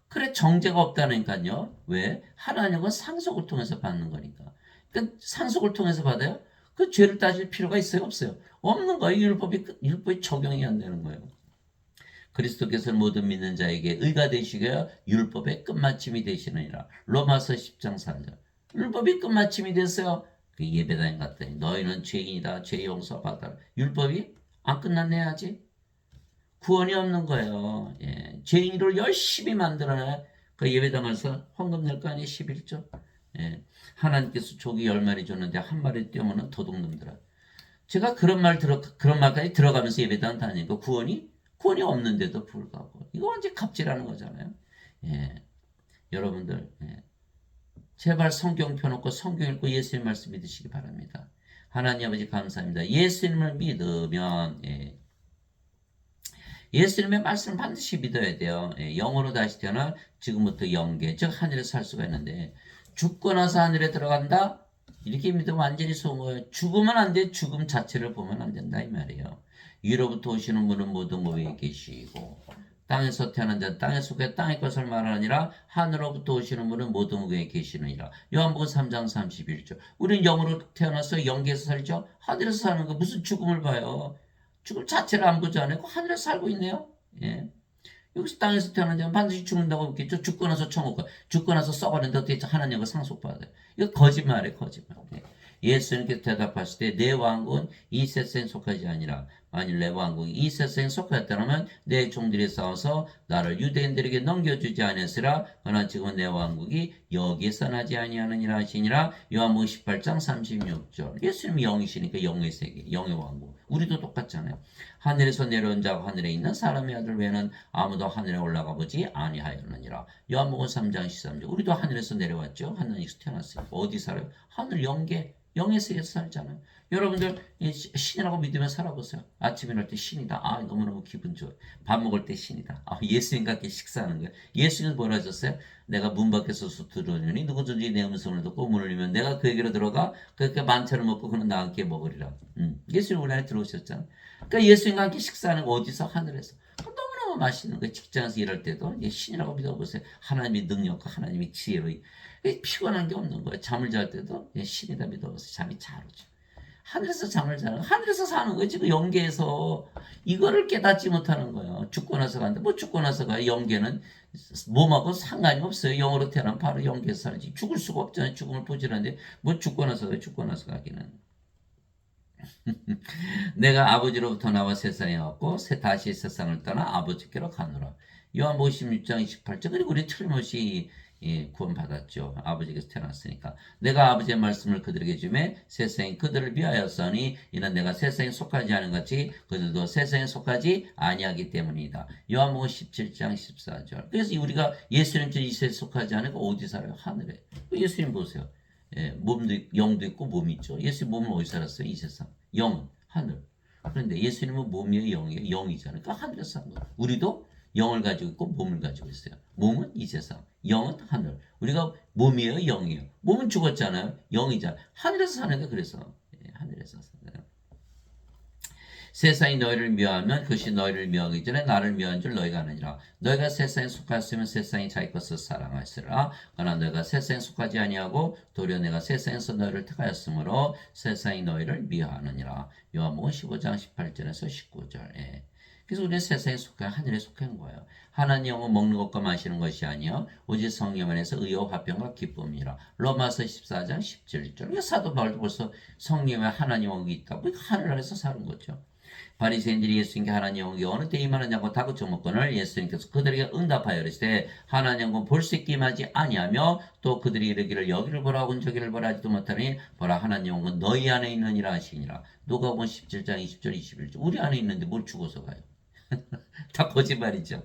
그래 정죄가 없다니까요. 왜? 하나님은 상속을 통해서 받는 거니까. 그러니까 상속을 통해서 받아요? 그 죄를 따질 필요가 있어요? 없어요? 없는 거예요. 율법이 적용이 안 되는 거예요. 그리스도께서는 모든 믿는 자에게 의가 되시고 율법의 끝마침이 되시느니라. 로마서 10장 4절. 율법이 끝마침이 됐어요. 그 예배당에 갔더니 너희는 죄인이다. 죄 용서받아라. 율법이 안 끝났네 아직. 구원이 없는 거예요. 죄인으로 열심히 만들어내. 그 예배당 가서 헌금 낼 거 아니에요. 11조. 하나님께서 조기 10마리 줬는데 한 마리 떼우면 도둑놈들아. 제가 그런 말까지 들어가면서 예배당 다니고 구원이 없는데도 불구하고 이거 완전 갑질하는 거잖아요. 여러분들 제발 성경 펴놓고 성경 읽고 예수님 말씀 믿으시기 바랍니다. 하나님 아버지 감사합니다. 예수님을 믿으면 예수님의 말씀을 반드시 믿어야 돼요. 영으로 다시 태어나 지금부터 영계 즉 하늘에서 살 수가 있는데 죽고 나서 하늘에 들어간다? 이렇게 믿으면 완전히 속은 거예요. 죽으면 안 돼. 죽음 자체를 보면 안 된다 이 말이에요. 위로부터 오시는 분은 모두 위에 계시고 땅에서 태어난 자 땅에 속해 땅의 것을 말하니라 하늘로부터 오시는 분은 모두 위에 계시느니라. 요한복음 3장 31절. 우리는 영으로 태어나서 영계에서 살죠. 하늘에서 사는 거 무슨 죽음을 봐요. 죽음 자체를 안 보잖아요. 하늘에서 살고 있네요. 여기서 땅에서 태어난 자는 반드시 죽는다고 했겠죠. 죽고 나서 천국 가. 죽고 나서 썩었는데 어떻게 하나님과 상속받아요. 이거 거짓말이에요. 거짓말. 예수님께서 대답하실 때 내 왕국은 이 세상에 속하지 아니라 만일 내 왕국이 이 세상에 속하였다면 내 종들이 싸워서 나를 유대인들에게 넘겨주지 않았으라. 그러나 지금은 내 왕국이 여기에서 나지 아니하느니라 하시니라. 요한복음 18장 36절. 예수님이 영이시니까 영의 세계, 영의 왕국. 우리도 똑같잖아요. 하늘에서 내려온 자가 하늘에 있는 사람의 아들 외에는 아무도 하늘에 올라가 보지 아니하였느니라. 요한복음 3장 13절. 우리도 하늘에서 내려왔죠. 하늘에서 태어났어요. 어디 살아요? 하늘 영계. 영의 세계에서 살잖아요. 여러분들 신이라고 믿으며 살아보세요. 아침에 일어날 때 신이다. 아, 너무너무 기분 좋아. 밥 먹을 때 신이다. 아, 예수님과 함께 식사하는 거예요. 예수님은 뭐라 하셨어요? 내가 문 밖에서 들어오니 누구든지 내 음성을 듣고 문을 열면 내가 그에게로 들어가 그렇게 만찬을 먹고 그는 나와 함께 먹으리라. 예수님 우리 안에 들어오셨잖아요. 그러니까 예수님과 함께 식사하는 거 어디서? 하늘에서. 너무너무 맛있는 거예요. 직장에서 일할 때도 신이라고 믿어보세요. 하나님의 능력과 하나님의 지혜로 피곤한 게 없는 거예요. 잠을 잘 때도 신이다 믿어보세요. 잠이 잘 오죠. 하늘에서 잠을 자는 하늘에서 사는 거예요. 지금 영계에서 이거를 깨닫지 못하는 거예요. 죽고 나서 간다. 뭐 죽고 나서 가요. 영계는 몸하고 상관이 없어요. 영으로 태어나면 바로 영계에서 살지. 죽을 수가 없잖아요. 죽음을 보지는데 뭐 죽고 나서 가요. 죽고 나서 가기는. 내가 아버지로부터 나와 세상에 왔고 다시 세상을 떠나 아버지께로 가노라. 요한복음 16장 28절. 그리고 우리 틀림없이 구원받았죠. 아버지께서 태어났으니까. 내가 아버지의 말씀을 그들에게 주매 세상이 그들을 위하였으니 이는 내가 세상에 속하지 않은 같이 그들도 세상에 속하지 아니하기 때문이다. 요한복음 17장 14절. 그래서 우리가 예수님처럼 이 세상에 속하지 않으니까 어디 살아요? 하늘에. 예수님 보세요. 몸도 영도 있고 몸이 있죠. 예수님 몸은 어디 살았어요? 이 세상. 영은 하늘. 그런데 예수님은 몸이에요, 영이에요. 영이잖아요. 그러니까 하늘에서 산 거예요. 우리도 영을 가지고 있고 몸을 가지고 있어요. 몸은 이 세상, 영은 하늘. 우리가 몸이에요, 영이에요. 몸은 죽었잖아요. 영이잖아요. 하늘에서 사는 게 그래서 하늘에서 사는 거예요. 세상이 너희를 미워하면 그것이 너희를 미워하기 전에 나를 미워한 줄 너희가 아느니라. 너희가 세상에 속하였으면 세상이 자기 것을 사랑하시리라. 그러나 너희가 세상에 속하지 아니하고 도리어 내가 세상에서 너희를 택하였으므로 세상이 너희를 미워하느니라. 요한복음 15장 18절에서 19절. 그래서 우리는 세상에 속해 하늘에 속한 거예요. 하나님 영은 먹는 것과 마시는 것이 아니요 오직 성령 안에서 의와 화평과 기쁨이라. 로마서 14장 17절. 그러니까 사도 바울도 벌써 성령에 하나님 영이 있다고 하늘 안에서 사는 거죠. 바리새인들이 예수님께 하나님 영이 어느 때 임하느냐고 다그쳐 묻거늘 예수님께서 그들에게 응답하여 이르시되 하나님 영은 볼 수 있게 임하지 아니하며 또 그들이 이르기를 여기를 보라 하고는 저기를 보라 하지도 못하니 보라 하나님 영은 너희 안에 있느니라 하시니라. 누가복음 17장 20절 21절. 우리 안에 있는데 뭘 죽어서 가요? 다 거짓말이죠.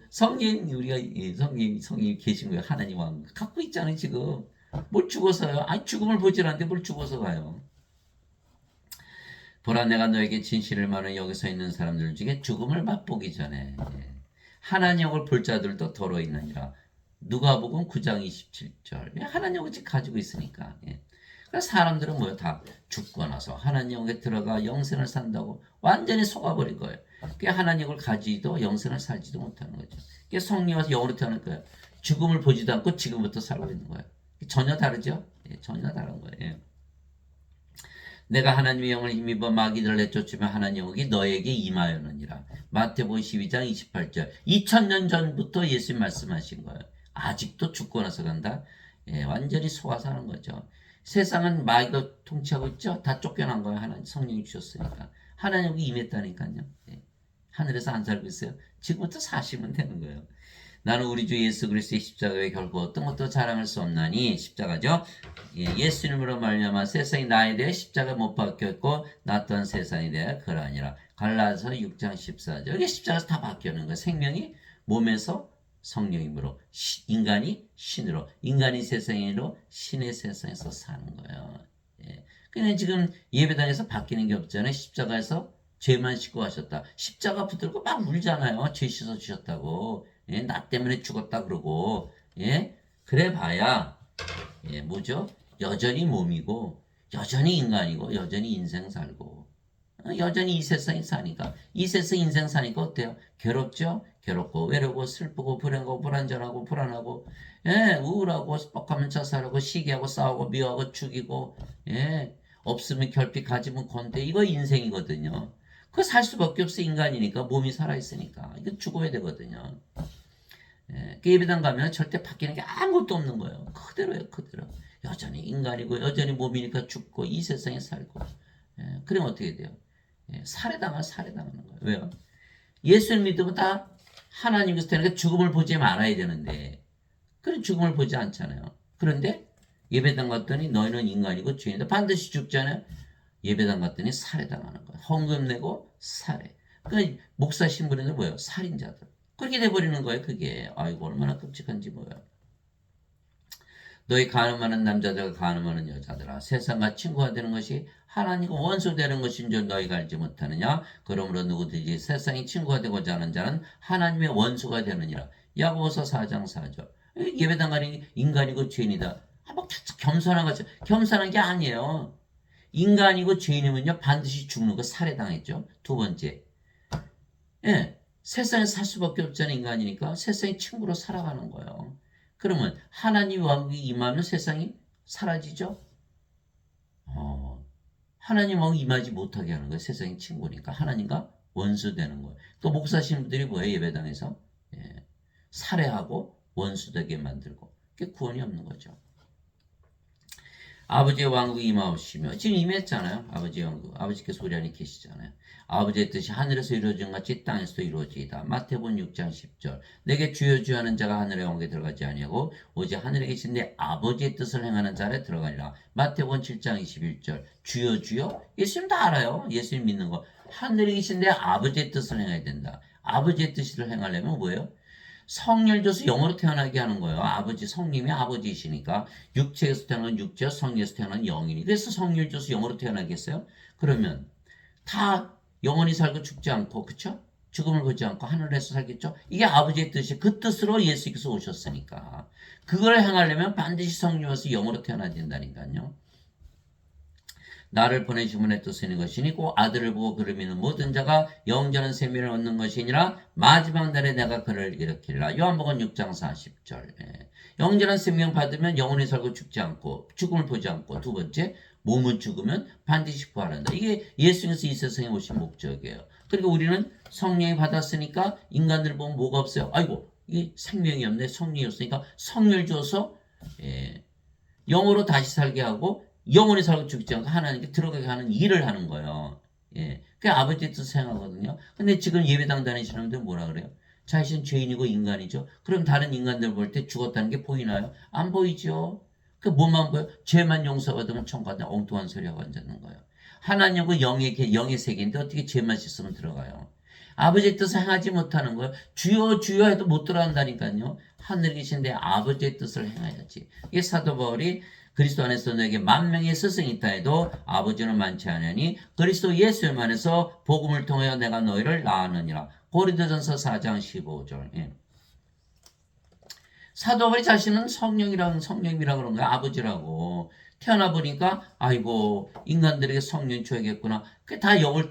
성령 우리가 성령 계신 거예요. 하나님 왕 갖고 있잖아요. 지금 뭘 죽어서요? 아니 죽음을 보질 않는데 뭘 죽어서 가요? 보라 내가 너에게 진실을 말하는 여기서 있는 사람들 중에 죽음을 맛보기 전에 하나님을 볼 자들도 더러 있느니라. 누가복음 9장 27절. 하나님을 가지고 있으니까. 그래서 사람들은 뭐요? 다 죽고 나서 하나님에 들어가 영생을 산다고 완전히 속아버린 거예요. 그게 하나님을 가지도 영생을 살지도 못하는 거죠. 그게 성령이 와서 영으로 태어날 거예요. 죽음을 보지도 않고 지금부터 살고 있는 거예요. 전혀 다르죠? 전혀 다른 거예요. 내가 하나님의 영을 힘입어 마귀들을 내쫓으며 하나님의 영이 너에게 임하였느니라. 마태복음 12장 28절. 2000년 전부터 예수님 말씀하신 거예요. 아직도 죽고 나서 간다? 완전히 속아서 하는 거죠. 세상은 마귀가 통치하고 있죠? 다 쫓겨난 거예요. 하나님 성령이 주셨으니까. 하나님이 임했다니까요. 하늘에서 안 살고 있어요. 지금부터 사시면 되는 거예요. 나는 우리 주 예수 그리스도의 십자가에 결코 어떤 것도 자랑할 수 없나니 십자가죠. 예수님으로 말미암아 세상이 나에 대해 십자가 못 박혔고 나 또한 세상에 대해 그러하니라. 갈라서 6장 14절. 이게 십자가에서 다 바뀌는 거예요. 생명이 몸에서 성령이므로 인간이 신으로 인간이 세상으로 신의 세상에서 사는 거예요. 그냥 지금 예배당에서 바뀌는 게 없잖아요. 십자가에서 죄만 씻고 하셨다. 십자가 붙들고 막 울잖아요. 죄 씻어 주셨다고. 나 때문에 죽었다 그러고. 그래 봐야 뭐죠? 여전히 몸이고 여전히 인간이고 여전히 인생 살고 여전히 이 세상에 사니까 이 세상 인생 사니까 어때요? 괴롭죠? 괴롭고 외롭고 슬프고 불행하고 불안전하고 불안하고 우울하고 뻑하면 자살하고 시기하고 싸우고 미워하고 죽이고 없으면 결핍 가지면 건대 이거 인생이거든요. 그거 살 수밖에 없어. 인간이니까 몸이 살아있으니까 이거 죽어야 되거든요. 예배당 가면 절대 바뀌는 게 아무것도 없는 거예요. 그대로예요. 그대로. 여전히 인간이고 여전히 몸이니까 죽고 이 세상에 살고 그러면 어떻게 돼요? 살해당하는 거예요. 왜요? 예수를 믿으면 다 하나님께서 되니까 죽음을 보지 말아야 되는데 그런 죽음을 보지 않잖아요. 그런데 예배당 갔더니 너희는 인간이고 죄인이다. 반드시 죽잖아요. 예배당 갔더니 살해당하는 거예요. 헌금 내고 살해. 그러니까 목사 신분에는 뭐예요? 살인자들. 그렇게 돼버리는 거예요. 그게 아이고 얼마나 끔찍한지 뭐예요. 너희 간음하는 남자들과 간음하는 여자들아 세상과 친구가 되는 것이 하나님과 원수 되는 것인 줄 너희가 알지 못하느냐. 그러므로 누구든지 세상의 친구가 되고자 하는 자는 하나님의 원수가 되느니라. 야고보서 4장 4절. 예배당 가는 인간이고 죄인이다. 뭐 겸손한 거죠. 겸손한 게 아니에요. 인간이고 죄인이면요 반드시 죽는 거 살해당했죠. 두 번째, 예, 세상에 살 수밖에 없잖아요. 인간이니까 세상의 친구로 살아가는 거예요. 그러면 하나님 왕국이 임하면 세상이 사라지죠. 하나님 왕국 임하지 못하게 하는 거예요. 세상의 친구니까 하나님과 원수 되는 거예요. 또 목사신 분들이 뭐예요? 예배당에서 살해하고 원수 되게 만들고 그게 구원이 없는 거죠. 아버지의 왕국이 임하옵시며 지금 임했잖아요. 아버지의 왕국. 아버지께서 우리 안에 계시잖아요. 아버지의 뜻이 하늘에서 이루어진 같이 땅에서도 이루어지이다. 마태복음 6장 10절. 내게 주여 주여 하는 자가 하늘의 왕국에 들어가지 아니하고 오직 하늘에 계신 내 아버지의 뜻을 행하는 자에 들어가리라. 마태복음 7장 21절. 주여 주여? 예수님 다 알아요. 예수님 믿는 거. 하늘에 계신 내 아버지의 뜻을 행해야 된다. 아버지의 뜻을 행하려면 뭐예요? 성령을 줘서 영으로 태어나게 하는 거예요. 아버지, 성님이 아버지이시니까 육체에서 태어난 육체, 성령에서 태어난 영이니. 그래서 성령을 줘서 영으로 태어나겠어요? 그러면 다 영원히 살고 죽지 않고, 그쵸? 죽음을 보지 않고 하늘에서 살겠죠? 이게 아버지의 뜻이 그 뜻으로 예수께서 오셨으니까. 그걸 행하려면 반드시 성령 와서 영으로 태어나야 된다니까요. 나를 보내신 분의 뜻은 이것이니 곧 아들을 보고 그를 믿는 모든 자가 영전한 생명을 얻는 것이니라. 마지막 날에 내가 그를 일으키리라. 요한복음 6장 40절. 영전한 생명 받으면 영원히 살고 죽지 않고 죽음을 보지 않고, 두 번째 몸은 죽으면 반드시 부활한다. 이게 예수님께서 이 세상에 오신 목적이에요. 그리고 우리는 성령이 받았으니까 인간들 보면 뭐가 없어요. 아이고 이게 생명이 없네. 성령이 없으니까 성령을 줘서 영으로 다시 살게 하고 영원히 살고 죽지 않고 하나님께 들어가게 하는 일을 하는 거예요. 그게 아버지의 뜻을 행하거든요. 근데 지금 예배당 다니시는 분들 뭐라 그래요? 자신 죄인이고 인간이죠. 그럼 다른 인간들 볼 때 죽었다는 게 보이나요? 안 보이죠. 그 뭐만 보여? 죄만 용서받으면 천국 간다. 엉뚱한 소리하고 앉는 거예요. 하나님과 영의 세계인데 어떻게 죄만 씻으면 들어가요? 아버지의 뜻을 행하지 못하는 거예요. 주여 주여 해도 못 들어간다니까요. 하늘에 계신 내 아버지의 뜻을 행해야지. 이게 사도 바울이 그리스도 안에서 너에게 만명의 스승이 있다 해도 아버지는 많지 않으니 그리스도 예수님 안에서 복음을 통하여 내가 너희를 낳았느니라. 고린도전서 4장 15절. 사도 바울이 자신은 성령이라고 그런 거야. 아버지라고. 태어나 보니까 아이고 인간들에게 성령이 줘야겠구나. 그게 다 영으로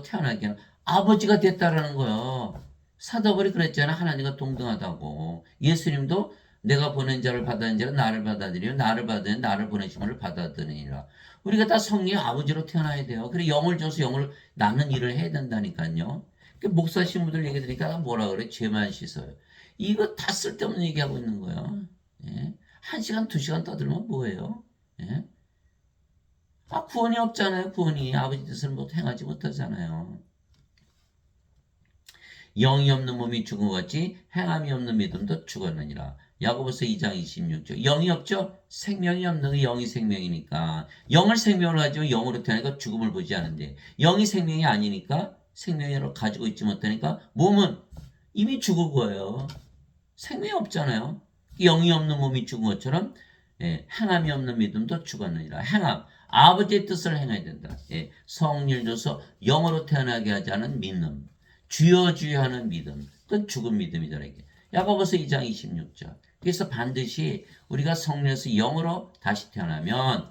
태어나게 하는 아버지가 됐다라는 거예요. 사도 바울이 그랬잖아. 하나님과 동등하다고. 예수님도 내가 보낸 자를 받아들인 자는 나를 받아들이며 나를 받아들인 나를 보내신 분을 받아들이니라. 우리가 다 성령의 아버지로 태어나야 돼요. 그래 영을 줘서 영을 낳는 일을 해야 된다니까요. 목사 신부들 얘기 들으니까 뭐라 그래? 죄만 씻어요. 이거 다 쓸데없는 얘기하고 있는 거예요. 1시간 2시간 떠들면 뭐예요? 구원이 없잖아요. 구원이 아버지 뜻을 못 행하지 못하잖아요. 영이 없는 몸이 죽은 것 같이 행함이 없는 믿음도 죽었느니라. 야고보서 2장 26절. 영이 없죠? 생명이 없는 게 영이 생명이니까. 영을 생명으로 가지고 영으로 태어나니까 죽음을 보지 않은데 영이 생명이 아니니까 생명을 가지고 있지 못하니까 몸은 이미 죽은 거예요. 생명이 없잖아요. 영이 없는 몸이 죽은 것처럼 행함이 없는 믿음도 죽었느니라. 행함. 아버지의 뜻을 행해야 된다. 성령을 줘서 영으로 태어나게 하지 않은 믿음. 주여 주여 하는 믿음. 그건 죽은 믿음이다. 야고보서 2장 26절. 그래서 반드시 우리가 성령에서 영으로 다시 태어나면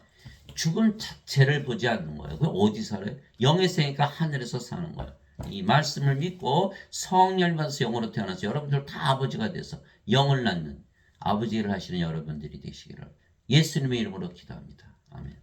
죽음 자체를 보지 않는 거예요. 그게 어디 살아요? 영의 세니까 하늘에서 사는 거예요. 이 말씀을 믿고 성령을 받아서 영으로 태어나서 여러분들 다 아버지가 돼서 영을 낳는 아버지 일을 하시는 여러분들이 되시기를 예수님의 이름으로 기도합니다. 아멘.